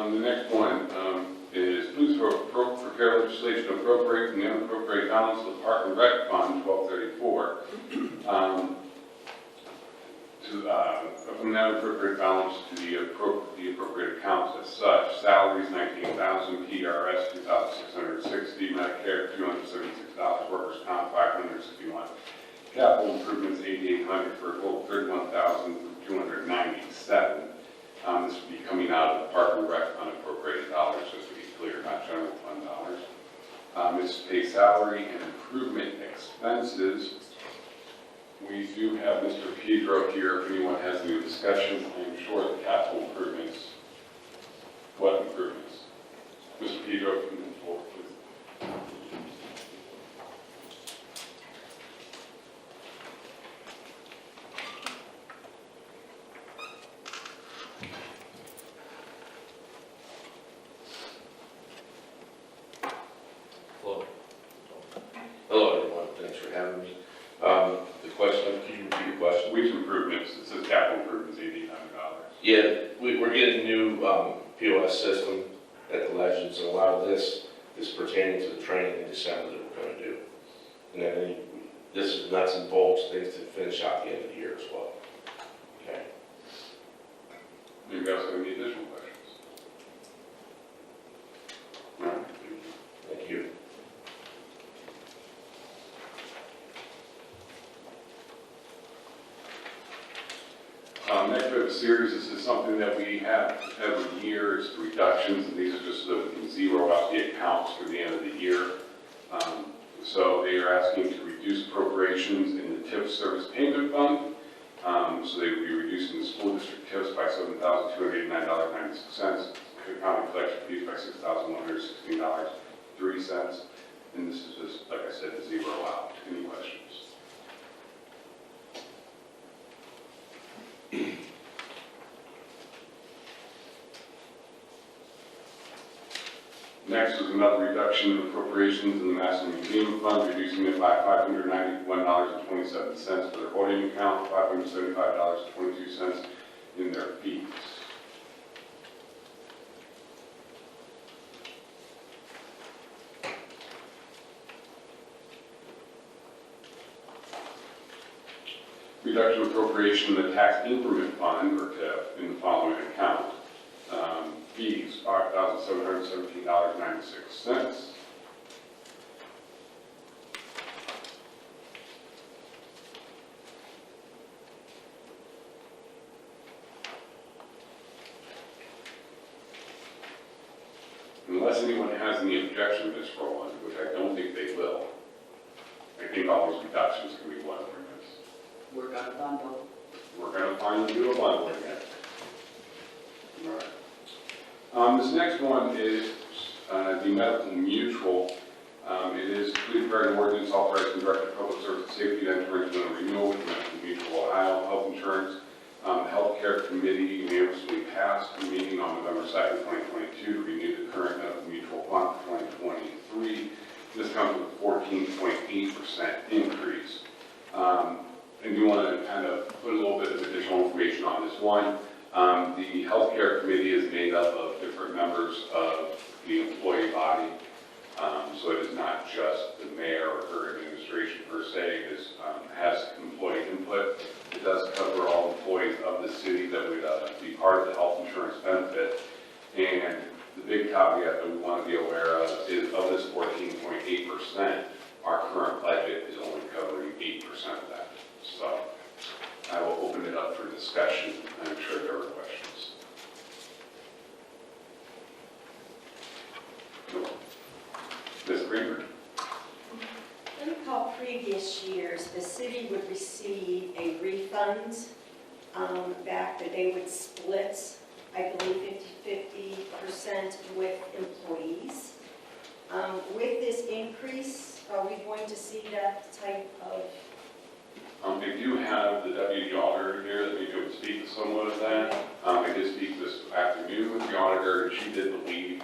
The next one is please prepare legislation to appropriate and unappropriate balance of the Park and Rec Fund 1234. From the unappropriated balance to the appropriate accounts as such. Salaries $19,000, PRS $2,660, Medicare $276, workers' comp $561, capital improvements $8,800 for a total of $31,297. This would be coming out of the Park and Rec unappropriated dollars, just to be clear, not general fund dollars. This pays salary and improvement expenses. We do have Mr. Pedro here if anyone has any discussion. I'm sure the capital improvements. What improvements? Mr. Pedro, come forward, please. Hello, everyone. Thanks for having me. The question, can you repeat your question? Which improvements? It says capital improvements, $8,800. Yeah, we're getting a new POS system at the Legends, and a lot of this is pertaining to the training in December that we're going to do. And then this is nuts and bolts, things to finish out the end of the year as well. Okay. Anybody else have any additional questions? All right. Thank you. Next we have a series. This is something that we have every year. It's reductions, and these are just so that we can zero out the accounts for the end of the year. So they are asking to reduce appropriations in the TIF service payment fund. So they will be reducing the school district TIFs by $7,289.96, county collection fees by $6,116.03. And this is just, like I said, to zero out. Any questions? Next is another reduction in appropriations in the Massillon Museum Fund, reducing it by $591.27 for their holding account, $575.22 in their fees. Reduction appropriation in the tax increment fund, or TIF, in the following account. Fees, $5,717.96. Unless anyone has any objection to this Roland, which I don't think they will, I think all those reductions can be one ordinance. We're going to bundle. We're going to finally do a bundle again. All right. This next one is the medical mutual. It is please declare an ordinance authorizing the Director of Public Service and Safety to enter into a renewal with Medical Mutual Ohio Health Insurance. The Healthcare Committee unanimously passed a meeting on November 2nd, 2022 to renew the current Medical Mutual Fund for 2023. This comes with a 14.8% increase. And you want to kind of put a little bit of additional information on this one. The Healthcare Committee is made up of different members of the employee body. So it is not just the mayor or her administration per se. It has employee input. It does cover all employees of the city that would be part of the health insurance benefit. And the big caveat that we want to be aware of is of this 14.8%, our current budget is only covering 8% of that. So I will open it up for discussion. I'm sure there are questions. Ms. Greenberg? I recall previous years, the city would receive a refund back that they would split, I believe 50% with employees. With this increase, are we going to see that type of? They do have the deputy auditor here that maybe would speak to somewhat of that. I did speak this afternoon with the auditor, and she did believe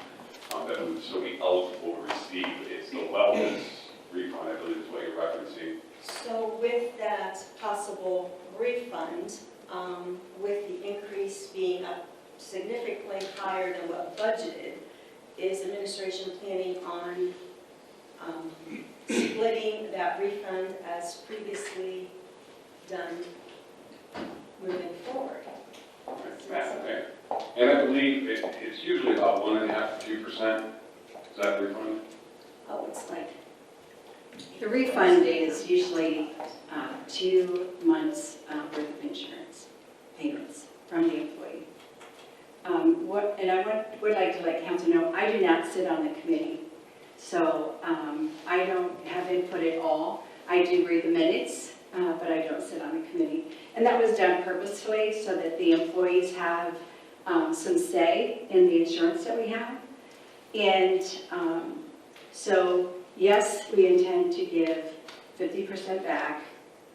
that we would still be eligible to receive it's the wellness refund, I believe is what you're referencing. So with that possible refund, with the increase being significantly higher than what budgeted, is administration planning on splitting that refund as previously done moving forward? Okay. And I believe it's usually about 1.5% to 2%. Is that refund? Oh, it's like, The refund is usually 2 months worth of insurance payments from the employee. And I would like to let council know, I do not sit on the committee, so I don't have input at all. I do read the minutes, but I don't sit on the committee. And that was done purposefully so that the employees have some say in the insurance that we have. And so, yes, we intend to give 50% back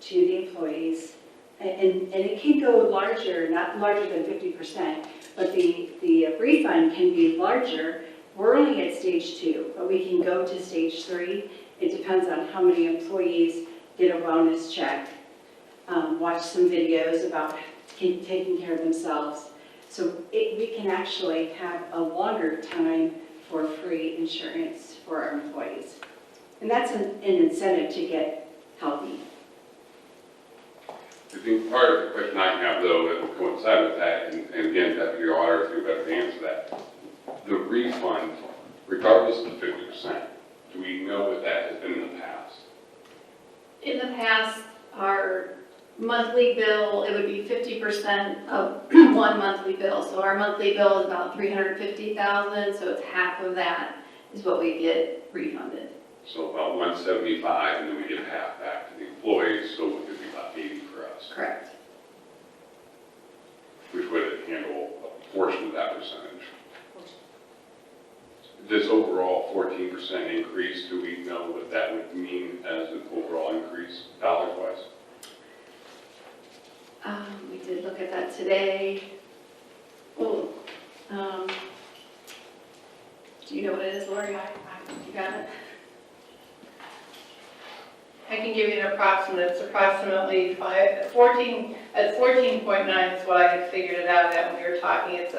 to the employees. And it can go larger, not larger than 50%, but the refund can be larger. We're only at stage 2, but we can go to stage 3. It depends on how many employees get a wellness check, watch some videos about taking care of themselves. So we can actually have a longer time for free insurance for our employees. And that's an incentive to get healthy. I think part of the question I have, though, that will coincide with that, and again, Deputy Auditor, if you're better to answer that, the refund, regardless of the 50%, do we know what that has been in the past? In the past, our monthly bill, it would be 50% of one monthly bill. So our monthly bill is about $350,000, so it's half of that is what we get refunded. So about 175, and then we give half back to the employees, so it could be about 80 for us, Correct. which would handle a portion of that percentage. This overall 14% increase, do we know what that would mean as an overall increase, dollars-wise? We did look at that today. Oh, do you know what it is, Lori? You got it? I can give you an approximate. It's approximately 14.9 is what I figured it out at when we were talking. It's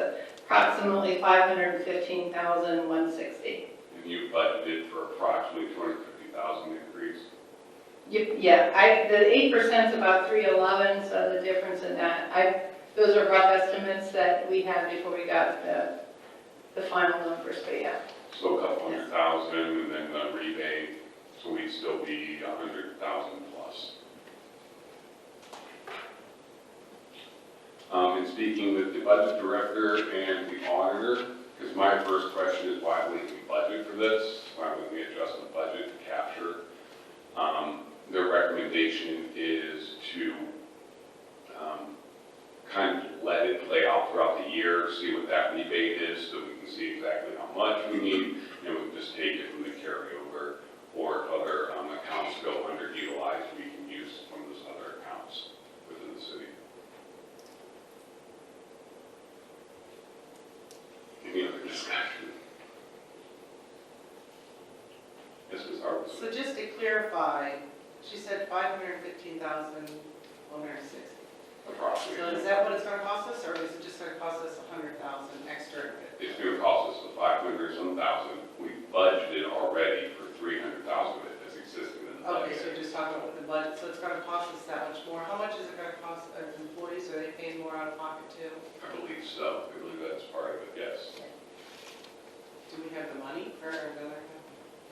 approximately $515,160. And you budgeted for approximately 250,000 increase? Yeah, the 8% is about 311, so the difference in that, those are rough estimates that we had before we got the final numbers, but yeah. So a couple hundred thousand, and then the rebate, so we'd still be 100,000 plus. In speaking with the budget director and the auditor, because my first question is why wouldn't we budget for this? Why wouldn't we adjust the budget to capture? Their recommendation is to kind of let it play out throughout the year, see what that rebate is, so we can see exactly how much we need, and we can just take it from the carryover, or if other accounts go underutilized, we can use from those other accounts within the city. Any other discussion? Yes, Ms. Harbison. So just to clarify, she said 515,160. Approximately. So is that what it's going to cost us, or is it just going to cost us 100,000 extra? It's going to cost us the 500-some thousand. We budgeted already for 300,000 of it that's existing in the budget. Okay, so you're just talking about the budget, so it's going to cost us that much more. How much is it going to cost our employees? Are they paying more out of pocket too? I believe so. I believe that's part of it, yes. Do we have the money for another? I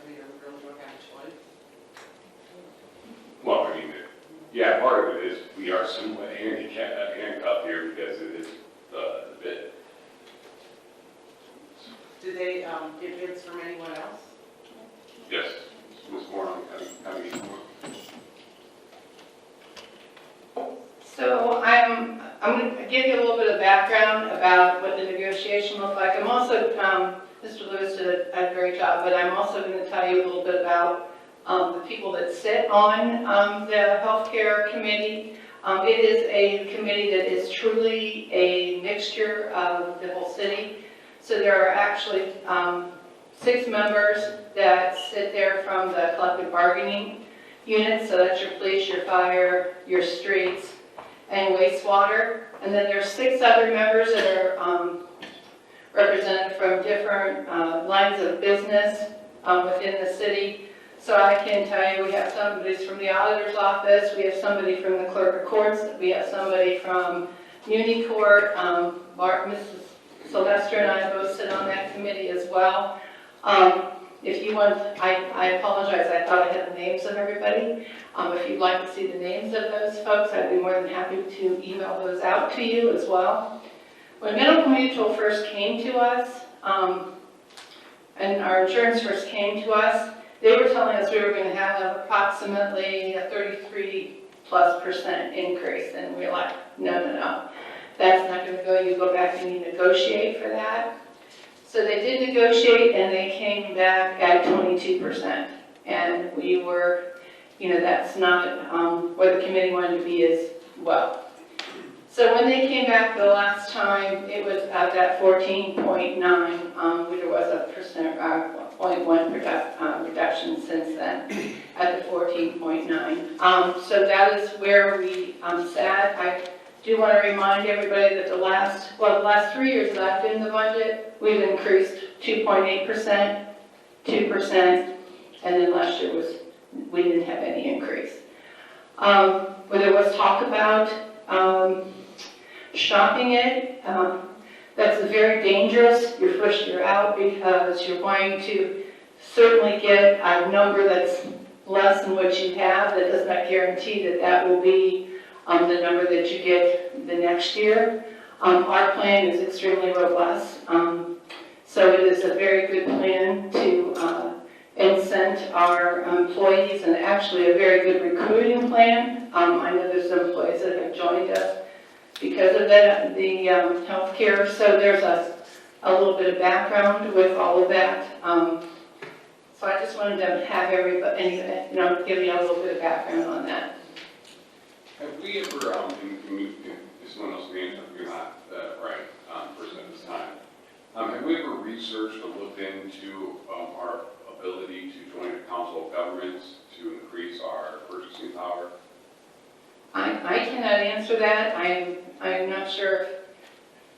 mean, are we really going to have a choice? Well, I mean, yeah, part of it is we are somewhat handcuffed here because it is the bid. Do they get bids from anyone else? Yes, Ms. Moore, how many more? So I'm going to give you a little bit of background about what the negotiation looked like. I'm also, Mr. Lewis did a great job, but I'm also going to tell you a little bit about the people that sit on the healthcare committee. It is a committee that is truly a mixture of the whole city. So there are actually 6 members that sit there from the collective bargaining unit. So that's your police, your fire, your streets, and wastewater. And then there's 6 other members that are represented from different lines of business within the city. So I can tell you we have somebody from the auditor's office, we have somebody from the clerk of courts, we have somebody from Muni Court, Mrs. Sylvester and I both sit on that committee as well. If you want, I apologize, I thought I had the names of everybody. If you'd like to see the names of those folks, I'd be more than happy to email those out to you as well. When Medical Mutual first came to us, and our insurance first came to us, they were telling us we were going to have approximately a 33+% increase, and we were like, no, that's not going to go. You go back and you negotiate for that. So they did negotiate, and they came back at 22%, and we were, that's not where the committee wanted to be as well. So when they came back the last time, it was at that 14.9. There was a 0.1 reduction since then at the 14.9. So that is where we sat. do want to remind everybody that the last 3 years that I've been in the budget, we've increased 2.8%, 2%, and then last year we didn't have any increase. Where there was talk about shopping it, that's very dangerous your first year out, because you're going to certainly get a number that's less than what you have. That does not guarantee that that will be the number that you get the next year. Our plan is extremely robust, so it is a very good plan to incent our employees, and actually a very good recruiting plan. I know there's some employees that have joined us because of that, the healthcare. So there's a little bit of background with all of that. So I just wanted to have everybody, give you a little bit of background on that. Have we ever, if someone else can answer, if you're not the right person at this time, have we ever researched or looked into our ability to join a council of governments to increase our purchasing power? I cannot answer that. I'm not sure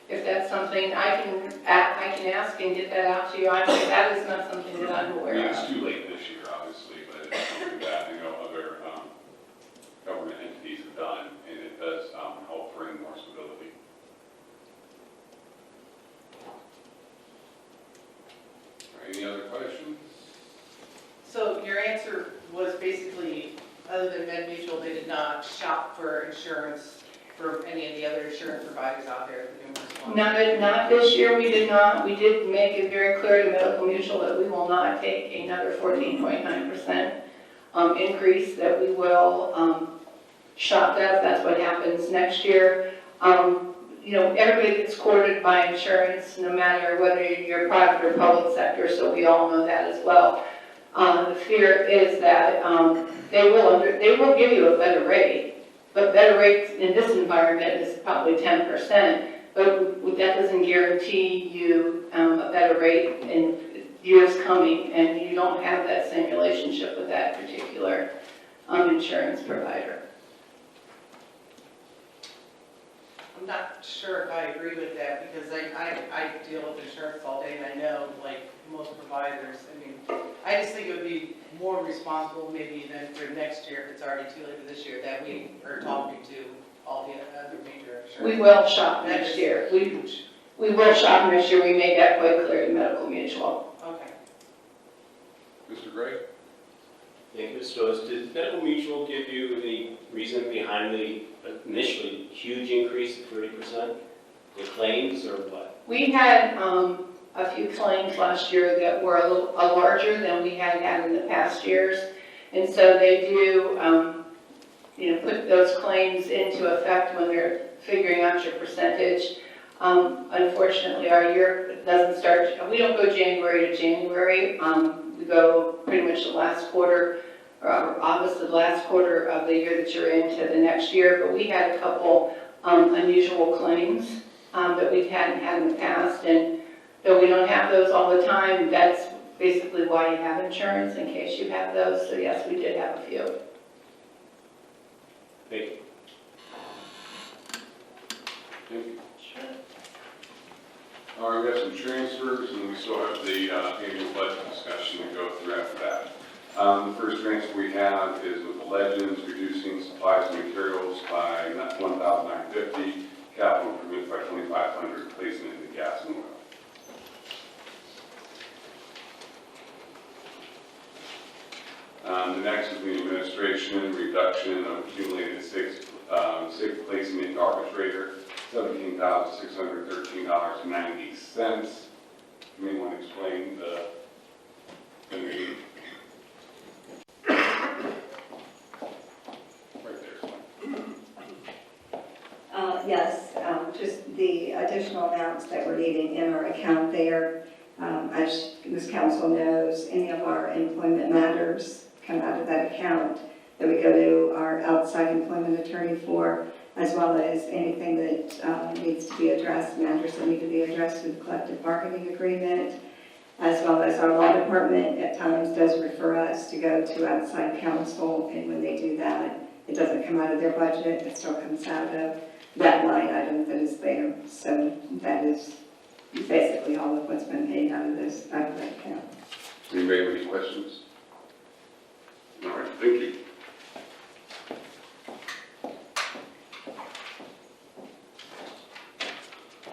if that's something I can ask and get that out to you. That is not something that I'm aware of. It's too late this year, obviously, but it's something that other government entities have done, and it does help bring more stability. All right, any other questions? So your answer was basically, other than MedMutual, they did not shop for insurance for any of the other insurance providers out there? Not this year, we did not. We did make it very clear to Medical Mutual that we will not take another 14.9% increase, that we will shop that. That's what happens next year. Everybody gets courted by insurance, no matter whether you're private or public sector, so we all know that as well. The fear is that they will give you a better rate, but better rates in this environment is probably 10%, but that doesn't guarantee you a better rate in years coming, and you don't have that same relationship with that particular insurance provider. I'm not sure if I agree with that, because I deal with insurance all day, and I know, like most providers, I just think it would be more responsible maybe than for next year, if it's already too late for this year, that we are talking to all the other major insurance. We will shop next year. We will shop next year. We made that quite clear to Medical Mutual. Okay. Mr. Gray? Thank you, Ms. Rose. Did Medical Mutual give you any reason behind the initially huge increase of 30%? The claims or what? We had a few claims last year that were a little larger than we had in the past years, and so they do put those claims into effect when they're figuring out your percentage. Unfortunately, our year doesn't start, we don't go January to January. We go pretty much the last quarter, or August, the last quarter of the year that you're into the next year. But we had a couple unusual claims that we hadn't had in the past, and though we don't have those all the time, that's basically why you have insurance, in case you have those. So yes, we did have a few. Thank you. Thank you. Sure. All right, we have some transfers, and we still have the annual budget discussion to go through after that. The first transfer we have is with the Legends, reducing supplies and materials by $1,950, capital improvements by $2,500, placing it in gas and oil. The next is the administration, reduction of accumulated sixth placement arbitrator, $17,613.90. You may want to explain the need. Right there. Yes, just the additional amounts that we're needing in our account there. As this council knows, any of our employment matters come out of that account that we go to our outside employment attorney for, as well as anything that needs to be addressed, matters that need to be addressed in the collective bargaining agreement, as well as our law department at times does refer us to go to outside counsel, and when they do that, it doesn't come out of their budget, it still comes out of that line item that is there. So that is basically all of what's been paid out of that account. Anybody have any questions? All right, thank you.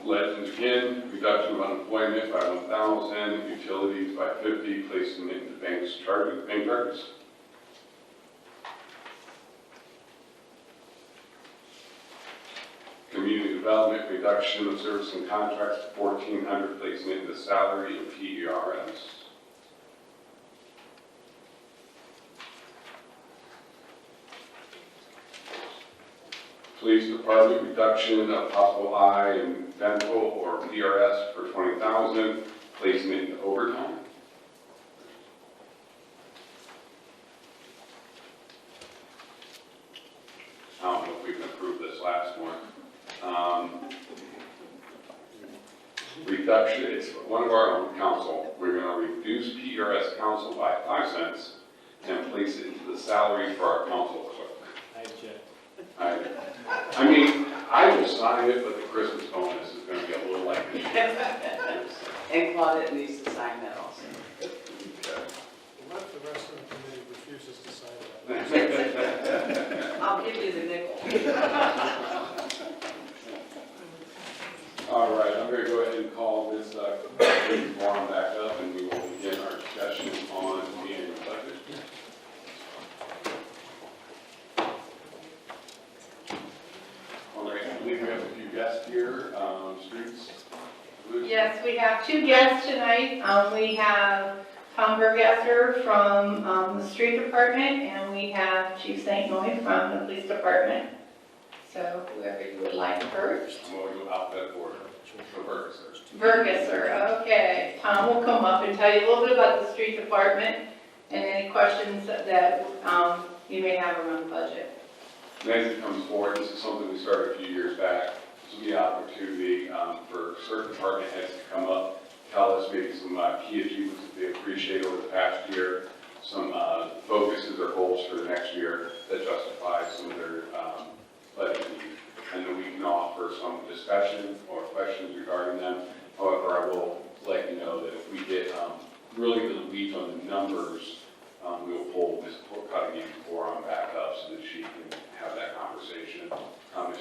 Legends again, reduction of unemployment by 1,000, utilities by 50, placing it into bank charges. Community development, reduction of service and contracts to 1,400, placing it into salary and PERS. Police department, reduction of possible eye and dental or PRS for 20,000, placing it into overtime. I don't know if we can approve this last one. Reduction, it's one of our own council. We're going to reduce PRS council by 5 cents and place it into the salary for our council clerk. I object. I mean, I will sign it, but the Christmas bonus is going to be a little like this. And Claudette needs to sign that also. What if the rest of the committee refuses to sign that? I'll give you the nickel. All right, I'm going to go ahead and call this forum back up, and we will begin our discussion on the annual budget. All right, I believe we have a few guests here. Streets. Yes, we have 2 guests tonight. We have Tom Burgasser from the street department, and we have Chief St. Noy from the police department. So whoever you would like first. I'm going to go alphabetical order. So Burgesser. Burgasser, okay. Tom will come up and tell you a little bit about the street department and any questions that you may have around the budget. And as it comes forward, this is something we started a few years back. This will be an opportunity for certain department heads to come up, tell us maybe some key achievements that they appreciate over the past year, some focuses or goals for the next year that justify some of their budget needs. And then we can offer some discussion or questions regarding them. However, I will let you know that if we get really to the weeds on the numbers, we will pull Ms. Cuttingham on back up so that she can have that conversation.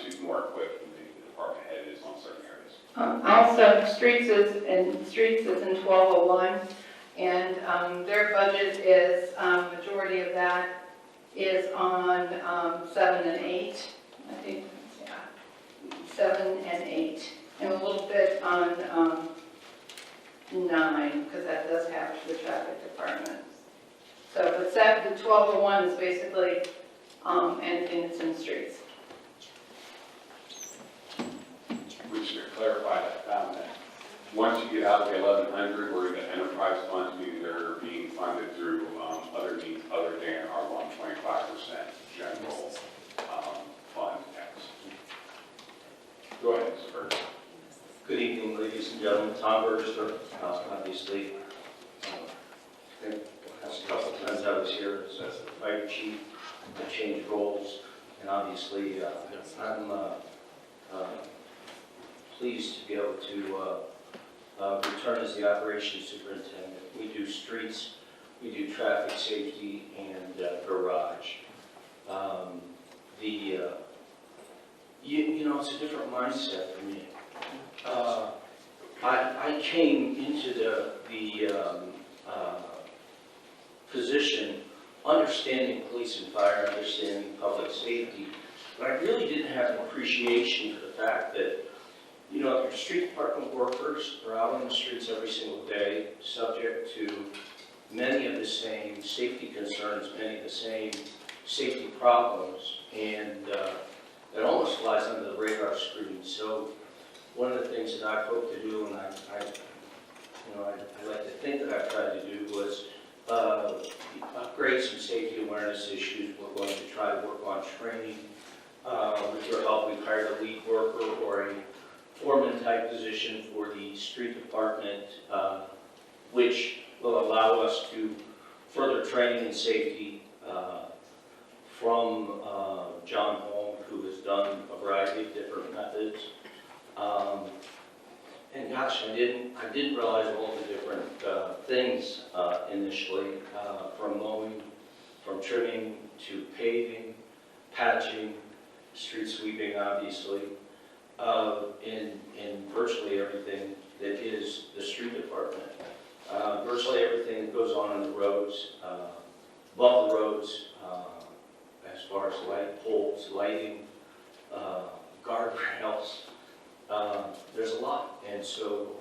She's more equipped than the department head is on certain areas. Also, streets is in 1201, and their budget is, majority of that is on 7 and 8, I think, yeah, 7 and 8, and a little bit on 9, because that does have the traffic department. So, but the 1201 is basically anything that's in the streets. Which to clarify, I found that once you get out of the 1100, we're into enterprise funds, meaning they're being funded through other means other than our 1.5% general fund tax. Go ahead, Mr. Burke. Good evening, ladies and gentlemen. Tom Burgess, obviously. A couple of times I was here as the fire chief. I changed roles, and obviously I'm pleased to be able to return as the operations superintendent. We do streets, we do traffic safety, and garage. You know, it's a different mindset for me. I came into the position understanding police and fire, understanding public safety, but I really didn't have an appreciation for the fact that, you know, your street department workers are out on the streets every single day, subject to many of the same safety concerns, many of the same safety problems, and it almost flies under the radar screen. So one of the things that I hope to do, and I like to think that I've tried to do, was upgrade some safety awareness issues. We're going to try to work on training. With your help, we've hired a lead worker or a foreman type position for the street department, which will allow us to further training and safety from John Holm, who has done a variety of different And gosh, I didn't realize all the different things initially, from mowing, from trimming to paving, patching, street sweeping, obviously, in virtually everything that is the street department. Virtually everything that goes on the roads, above the roads, as far as light poles, lighting, guardrails, there's a lot. And so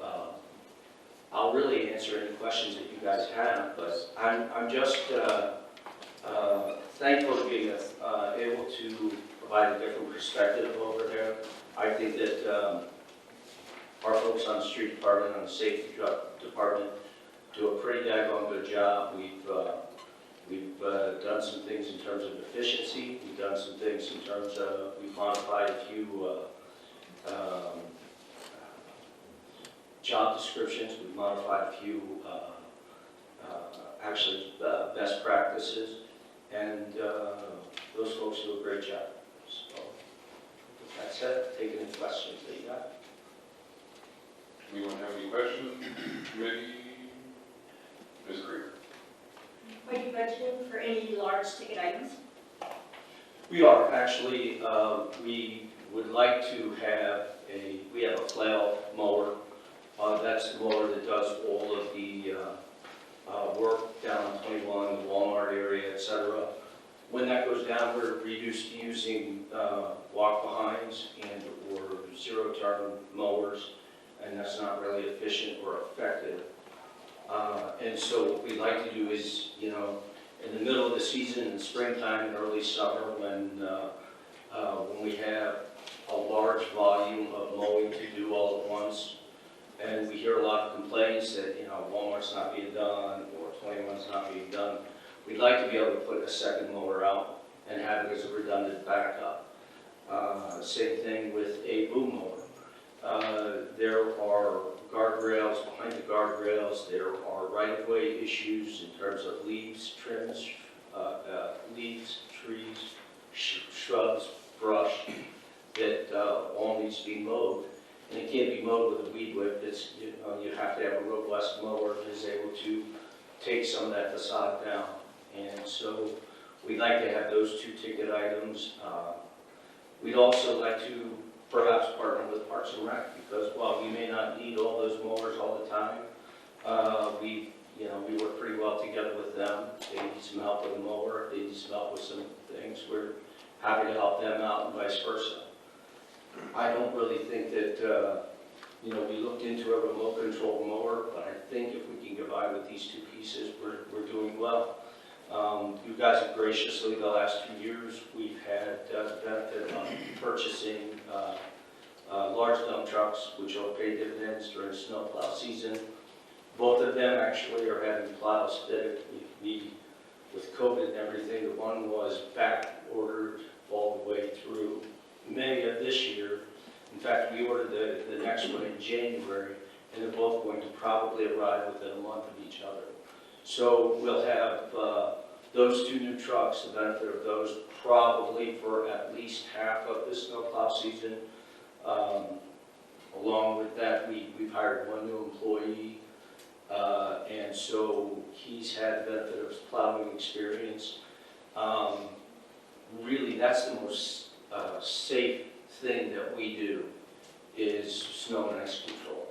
I'll really answer any questions that you guys have, but I'm just thankful to be able to provide a different perspective over there. I think that our folks on the street department, on the safety department, do a pretty daggone good job. We've done some things in terms of efficiency. We've done some things in terms of, we've modified a few job descriptions. We've modified a few best practices, and those folks do a great job. So that's it. Take any questions that you got. Anyone have any questions? Committee? Ms. Greer? Are you budgeting for any large ticket items? We are, actually, we would like to have we have a flail mower. That's the mower that does all of the work down on 21, the Walmart area, etc. When that goes down, we're reduced to using walk-behinds and or zero-turn mowers, and that's not really efficient or effective. And so what we'd like to do is, in the middle of the season, in springtime and early summer, when we have a large volume of mowing to do all at once, and we hear a lot of complaints that, Walmart's not being done or 21's not being done, we'd like to be able to put a second mower out and have it as a redundant backup. Same thing with a boom mower. There are guardrails, behind the guardrails, there are right-of-way issues in terms of leaves, trims, leaves, trees, shrubs, brush, that all needs to be mowed. And it can't be mowed with a weed whip. It's, you have to have a robust mower that is able to take some of that facade down. And so we'd like to have those two ticket items. We'd also like to perhaps partner with Parks and Rec, because while we may not need all those mowers all the time, we work pretty well together with them. They need some help with a mower, they need some help with some things. We're happy to help them out and vice versa. I don't really think that, we looked into a remote control mower, but I think if we can get by with these two pieces, we're doing well. You guys have graciously, the last 2 years, we've had the benefit of purchasing large dump trucks, which will pay dividends during snow plow season. Both of them actually are having plows fitted. With COVID and everything, the one was back ordered all the way through May of this year. In fact, we ordered the next one in January, and they're both going to probably arrive within a month of each other. So we'll have those two new trucks, the benefit of those probably for at least half of the snowplow season. Along with that, we've hired one new employee, and so he's had the benefit of his plowing experience. Really, that's the most safe thing that we do, is snow and ice control.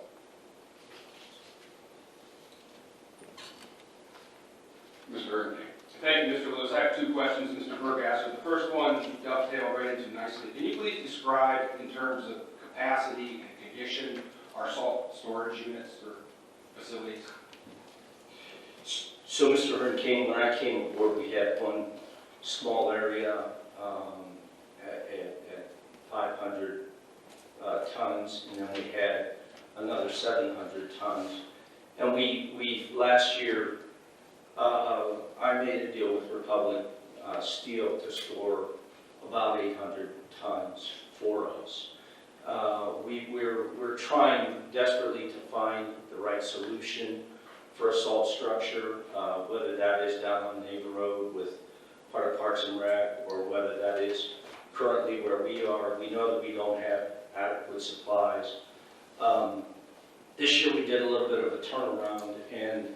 Mr. Hurricane? Thank you, Mr. Lewis. I have two questions Mr. Burke asked. The first one you dovetail right into nicely. Can you please describe, in terms of capacity and condition, our salt storage units or facilities? So, Mr. Hurricane, when I came aboard, we had one small area at 500 tons, and then we had another 700 tons. And we last year, I made a deal with Republic Steel to store about 800 tons for us. We're trying desperately to find the right solution for a salt structure, whether that is down on Neighbor Road with part of Parks and Rec, or whether that is currently where we are. We know that we don't have adequate supplies. This year we did a little bit of a turnaround, and,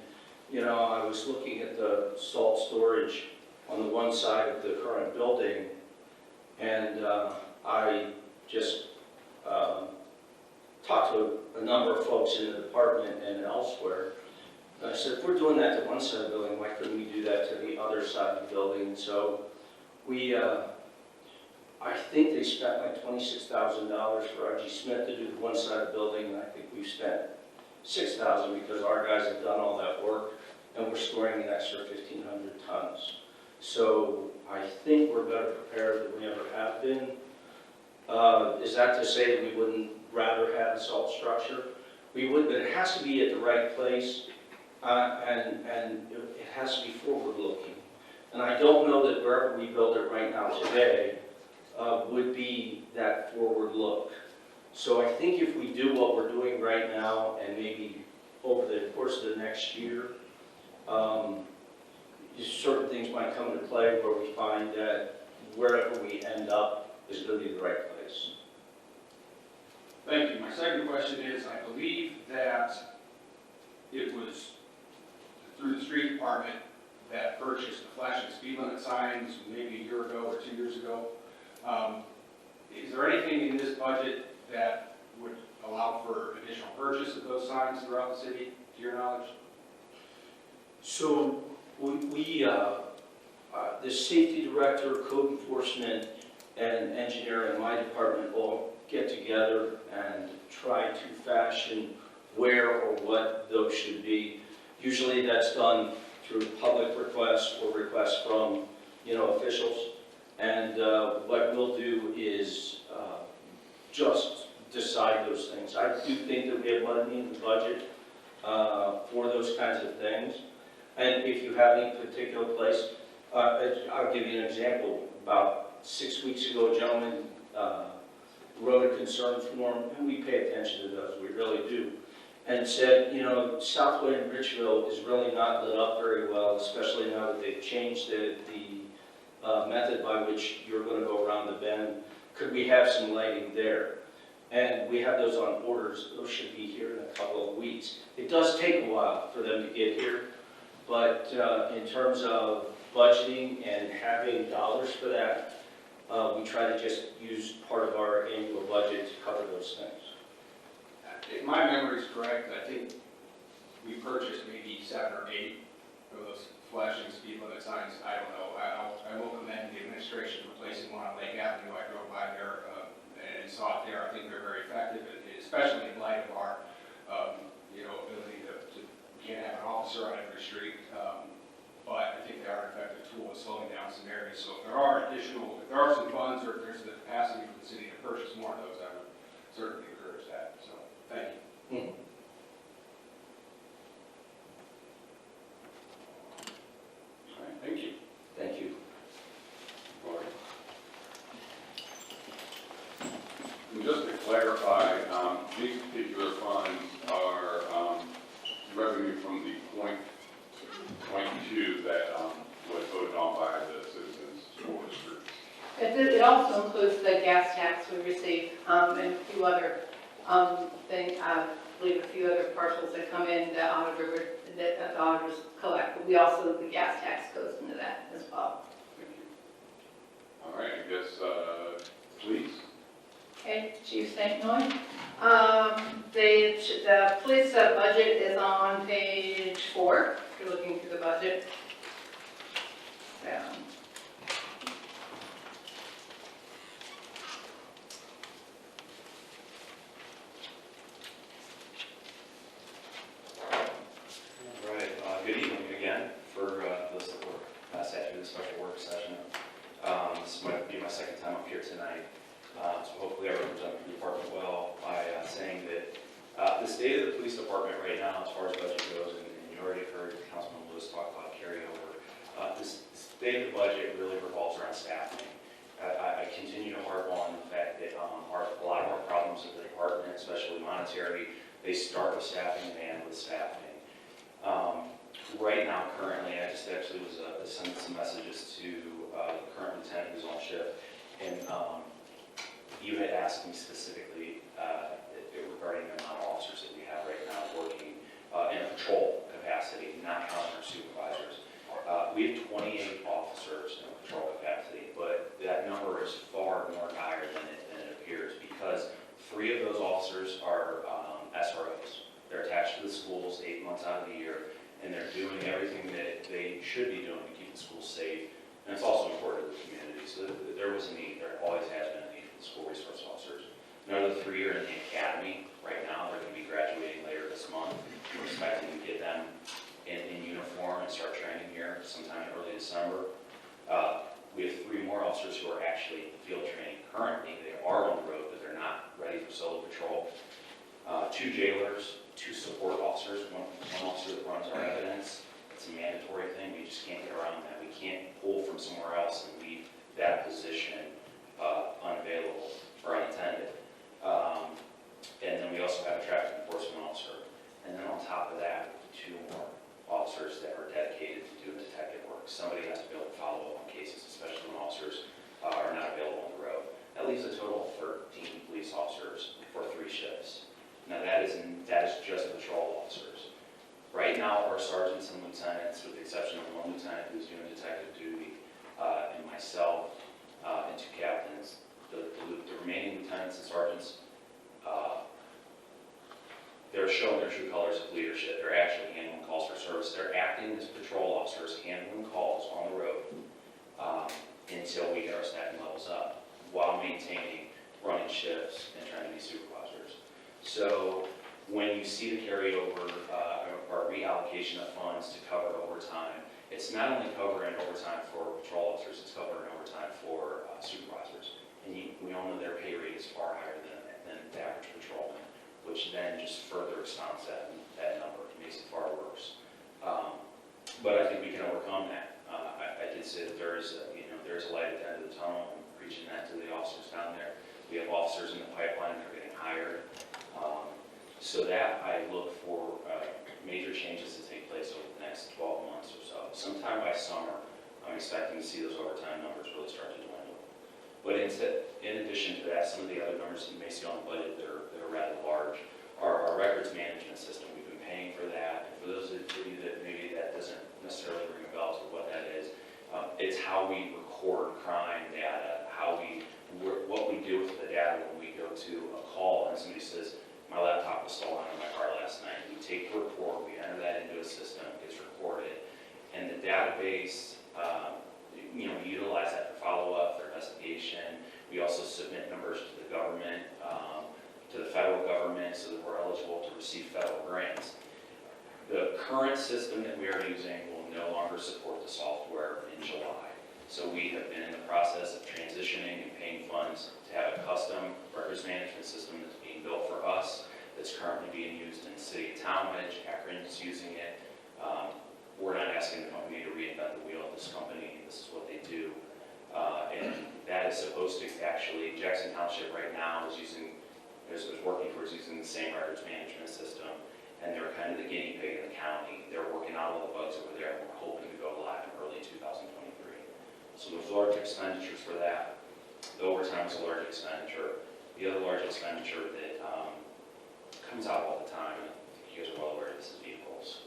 you know, I was looking at the salt storage on the one side of the current building, and I just talked to a number of folks in the department and elsewhere. And I said, if we're doing that to one side of the building, why couldn't we do that to the other side of the building? So we, I think they spent like $26,000 for R.G. Smith to do the one side of the building, and I think we've spent $6,000 because our guys have done all that work, and we're storing an extra 1,500 tons. So I think we're better prepared than we ever have been. Is that to say that we wouldn't rather have the salt structure? We would, but it has to be at the right place, and it has to be forward-looking. And I don't know that wherever we build it right now today would be that forward look. So I think if we do what we're doing right now, and maybe over the course of the next year, certain things might come into play where we find that wherever we end up is going to be the right place. Thank you. My second question is, I believe that it was through the street department that purchased the flashing speed limit signs maybe a year ago or 2 years ago. Is there anything in this budget that would allow for additional purchase of those signs throughout the city, to your knowledge? So the safety director, code enforcement, and engineer in my department all get together and try to fashion where or what those should be. Usually that's done through public requests or requests from, officials. And what we'll do is just decide those things. I do think that we have money in the budget for those kinds of things. And if you have any particular place, I'll give you an example. About 6 weeks ago, a gentleman wrote a concern form, and we pay attention to those, we really do, and said, Southway and Richville is really not lit up very well, especially now that they've changed the method by which you're going to go around the bend. Could we have some lighting there? And we have those on orders. Those should be here in a couple of weeks. It does take a while for them to get here, but in terms of budgeting and having dollars for that, we try to just use part of our annual budget to cover those things. If my memory is correct, I think we purchased maybe 7 or 8 of those flashing speed limit signs. I don't know. I will commend the administration for placing one on Lake Avenue. I drove by there and saw it there. I think they're very effective, especially in light of our, ability to can't have an officer on every street. But I think they are an effective tool in slowing down some areas. So if there are some funds or if there's the capacity for the city to purchase more of those, I would certainly encourage that. So thank you. All right, thank you. Thank you. And just to clarify, these particular funds are revenue from the .22 that was voted on by the citizens for the streets. It also includes the gas tax we receive, and a few other things, I believe a few other parcels that come in that the auditors collect. But we also, the gas tax goes into that as well. Thank you. All right, I guess, please. Okay, Chief St. Noy. The police budget is on page 4, if you're looking through the budget. All right, good evening again for those that were passed after the special work session. This might be my second time up here tonight. So hopefully I represent the department well by saying that the state of the police department right now, as far as budget goes, and you already heard Councilman Lewis talk about carryover, the state of the budget really revolves around staffing. I continue to harp on the fact that a lot of our problems in the department, especially monetary, they start with staffing and end with staffing. Right now, currently, I just actually was sending some messages to the current lieutenant who's on shift, and you had asked me specifically regarding the amount of officers that we have right now. because 3 of those officers are SROs. They're attached to the schools 8 months out of the year, and they're doing everything that they should be doing to keep the schools safe. And it's also important to the community. So there was a need, there always has been a need for the school resource officers. None of the 3 are in the academy right now. They're going to be graduating later this month. We're expecting to get them in uniform and start training here sometime in early December. We have 3 more officers who are actually field training currently. They are on the road, but they're not ready for solo patrol. 2 jailers, 2 support officers, one officer that runs our evidence. It's a mandatory thing. We just can't get around that. We can't pull from somewhere else and leave that position unavailable or unattended. And then we also have a traffic enforcement officer. And then on top of that, 2 more officers that are dedicated to doing detective work. Somebody has to be able to follow up on cases, especially when officers are not available on the road. That leaves a total of 13 police officers for 3 shifts. Now that is just patrol officers. Right now, our sergeants and lieutenants, with the exception of 1 lieutenant who's doing detective duty, and myself, and 2 captains, the remaining lieutenants and sergeants, they're showing their true colors of leadership. They're actually handling calls for service. They're acting as patrol officers, handling calls on the road until we get our staffing levels up, while maintaining running shifts and trying to be supervisors. So when you see the carryover or reallocation of funds to cover overtime, it's not only covering overtime for patrol officers, it's covering overtime for supervisors. And we all know their pay rate is far higher than the average patrolman, which then just further expounds that number. It makes it far worse. But I think we can overcome that. I did say that there is a light at the end of the tunnel. I'm preaching that to the officers down there. We have officers in the pipeline that are getting hired. So that I look for major changes to take place over the next 12 months or so. Sometime by summer, I'm expecting to see those overtime numbers really start to dwindle. But in addition to that, some of the other numbers that you may see on the budget that are rather large are our records management system. We've been paying for that. And for those of you that maybe that doesn't necessarily ring a bell to what that is, it's how we record crime data, what we do with the data when we go to a call and somebody says, my laptop was stolen in my car last night. We take the report, we enter that into a system, it gets recorded, and the database, we utilize that for follow-up, for investigation. We also submit numbers to the government, to the federal government, so that we're eligible to receive federal grants. The current system that we are using will no longer support the software in July. So we have been in the process of transitioning and paying funds to have a custom records management system that's being built for us, that's currently being used in the city of Talmadge. Akron is using it. We're not asking the company to reinvent the wheel. This company, this is what they do. And that is supposed to actually, Jackson Township right now is working towards using the same records management system, and they're kind of the guinea pig in the county. They're working out all the bugs over there, and we're hoping to go live in early 2023. So there's large expenditures for that. The overtime is a large expenditure. The other large expenditure that comes out all the time, and you guys are well aware of this, is vehicles.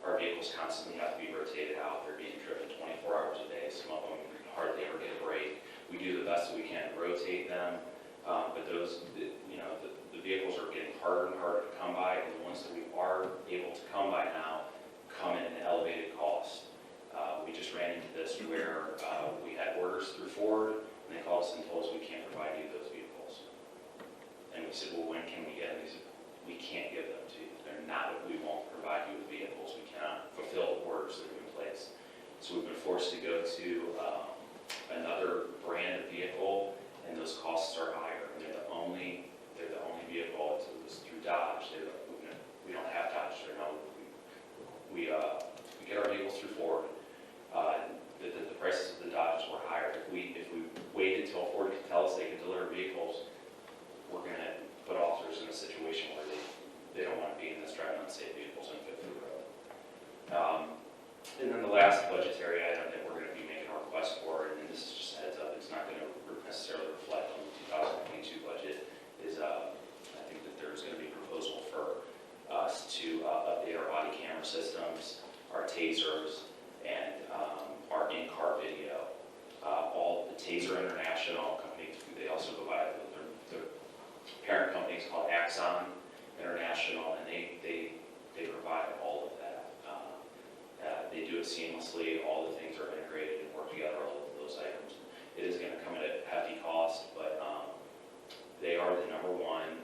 Our vehicles constantly have to be rotated out. They're being driven 24 hours a day. Some of them hardly ever get a break. We do the best that we can to rotate them, but the vehicles are getting harder and harder to come by, and the ones that we are able to come by now come in an elevated cost. We just ran into this where we had orders through Ford, and they called us and told us we can't provide you those vehicles. And we said, well, when can we get them? They said, we can't give them to you. We won't provide you with vehicles. We cannot fulfill the orders that are in place. So we've been forced to go to another brand of vehicle, and those costs are higher. And they're the only vehicle. It was through Dodge. We don't have Dodge. We get our vehicles through Ford. The prices of the Dodges were higher. If we waited till Ford could tell us they could deliver vehicles, we're going to put officers in a situation where they don't want to be in this driving unsafe vehicles unfit for the road. And then the last budgetary item that we're going to be making a request for, and this is just a heads up, it's not going to necessarily reflect on the 2022 budget, is I think that there's going to be a proposal for us to update our body camera systems, our tasers, and our in-car video. All the Taser International company, they also go by their seamlessly. All the things are integrated and work together, all of those items. It is going to come at a hefty cost, but they are the number one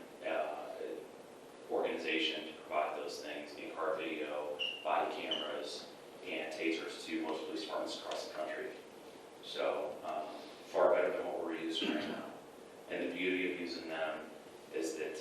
organization to provide those things: in-car video, body cameras, and tasers to most police departments across the country. So far better than what we're using right now. And the beauty of using them is that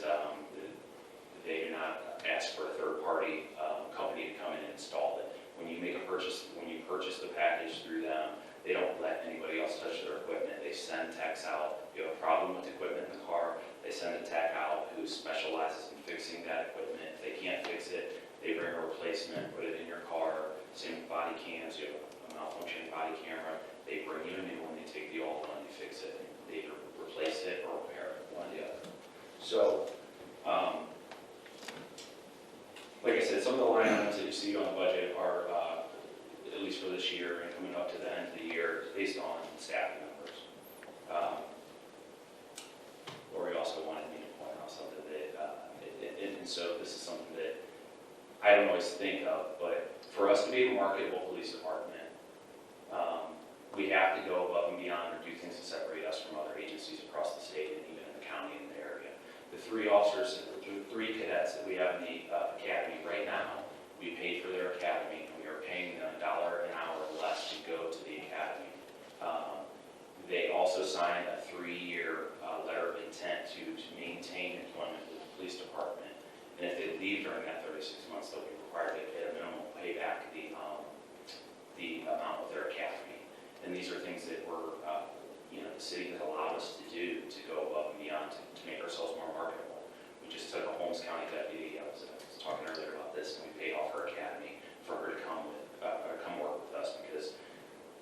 they do not ask for a third-party company to come in and install it. When you make a purchase, when you purchase the package through them, they don't let anybody else touch their equipment. They send techs out. If you have a problem with equipment in the car, they send a tech out who specializes in fixing that equipment. If they can't fix it, they bring a replacement, put it in your car. Same with body cams. You have a malfunctioning body camera. They bring you a new one. They take the old one. They fix it. They either replace it or repair it, one or the other. So, like I said, some of the line items that you see on the budget are, at least for this year and coming up to the end of the year, based on staffing numbers. Lori also wanted me to point out something that, and so this is something that I don't always think of, but for us to be a marketable police department, we have to go above and beyond or do things to separate us from other agencies across the state and even in the county and the area. The 3 officers, the 3 cadets that we have in the academy right now, we paid for their academy, and we are paying them $1 an hour less to go to the academy. They also signed a 3-year letter of intent to maintain employment with the police department. And if they leave during that 36 months, they'll be required to at a minimum pay back the amount of their academy. And these are things that we're, the city has allowed us to do to go above and beyond to make ourselves more marketable. We just took a Holmes County deputy. I was talking earlier about this, and we paid off her academy for her to come work with us because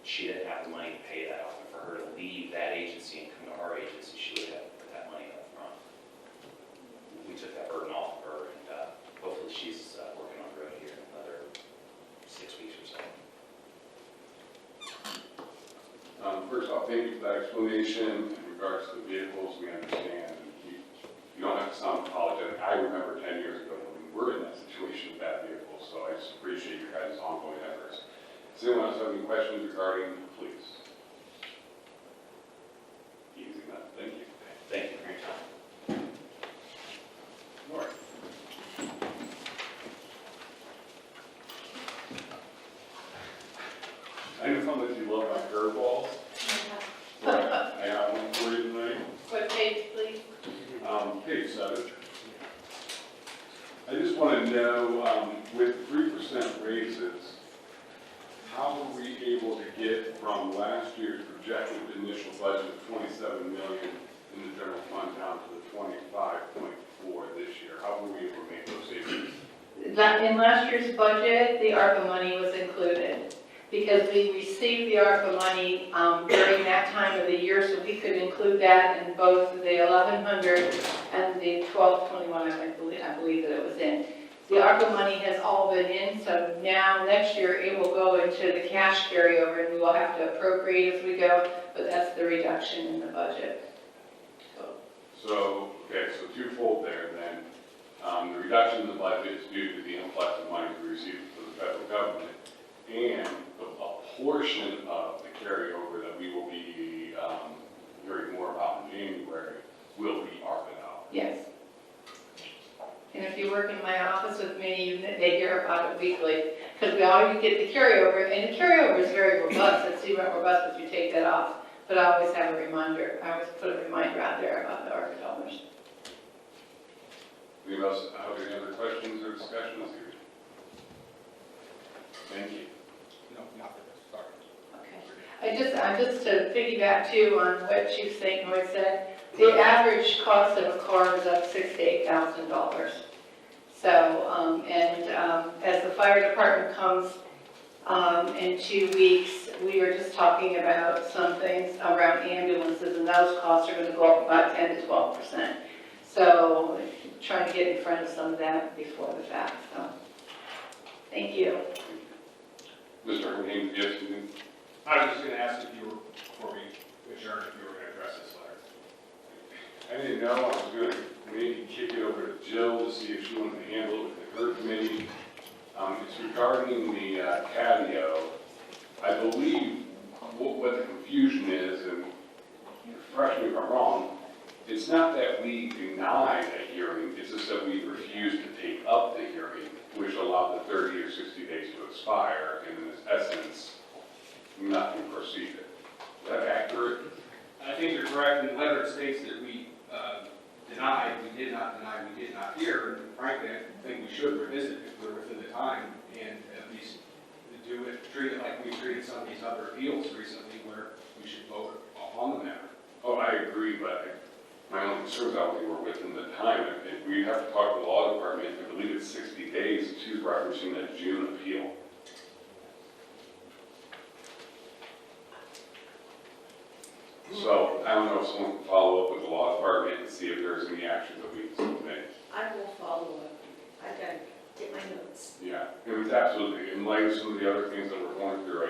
she didn't have the money to pay that off. And for her to leave that agency and come to our agency, she would have to put that money up front. We took that burden off of her, and hopefully she's working on the road here in another 6 weeks or so. First off, thank you for that explanation in regards to the vehicles. We understand. You don't have to sound apologetic. I remember 10 years ago when we were in that situation with that vehicle, so I just appreciate your guys' ongoing efforts. Does anyone else have any questions regarding the police? Easy enough. Thank you. Thank you for your time. Lauren. I know how much you love my curveballs. I got one for you tonight. What page, please? Page 7. I just want to know, with 3% raises, how were we able to get from last year's projected initial budget of $27 million in the general fund down to the 25.4 this year? How were we able to make those savings? In last year's budget, the ARPA money was included because we received the ARPA money during that time of the year, so we could include that in both the 1100 and the 1221, I believe that it was in. The ARPA money has all been in, so now next year it will go into the cash carryover, and we will have to appropriate as we go, but that's the reduction in the budget. So twofold there then. The reduction in the budget is due to the influx of money we received from the federal government, and a portion of the carryover that we will be hearing more about in January will be ARPA dollars. Yes. And if you work in my office with me, they hear about it weekly, because we always get the carryover, and the carryover is very robust. It's even robust if you take that off, but I always have a reminder. I always put a reminder out there about the ARPA dollars. Anyone else have any other questions or discussions here? Thank you. No, not for this, sorry. Okay. I just to piggyback too on what Chief St. Noy said, the average cost of a car is up $6,000 to $8,000. So, as the fire department comes in 2 weeks, we were just talking about some things around ambulances, and those costs are going to go up about 10 to 12%. So, trying to get in front of some of that before the fact. So, thank you. Mr. Haynes, yes, you I was just going to ask if you were, before we adjourn, if you were going to address this letter. I didn't know. I was going to maybe kick it over to Jill to see if she wanted to handle it with her committee. It's regarding the patio I believe what the confusion is, and correct me if I'm wrong, it's not that we denied a hearing, it's just that we refused to take up the hearing, which allowed the 30 or 60 days to expire, and in essence, nothing proceeded. Is that accurate? I think you're correct. In the letter it states that we denied, we did not deny, we did not hear. And frankly, I think we should revisit if we're within the time and at least do it, treat it like we treated some of these other appeals recently where we should vote on the matter. Oh, I agree, but my only concern is that we were within the time. If we have to talk to the law department, I believe it's 60 days. She's referencing that June appeal. So I don't know if someone can follow up with the law department and see if there's any action that we can take. I will follow up. I got to get my notes. Yeah, it was absolutely, in light of some of the other things that we're going through,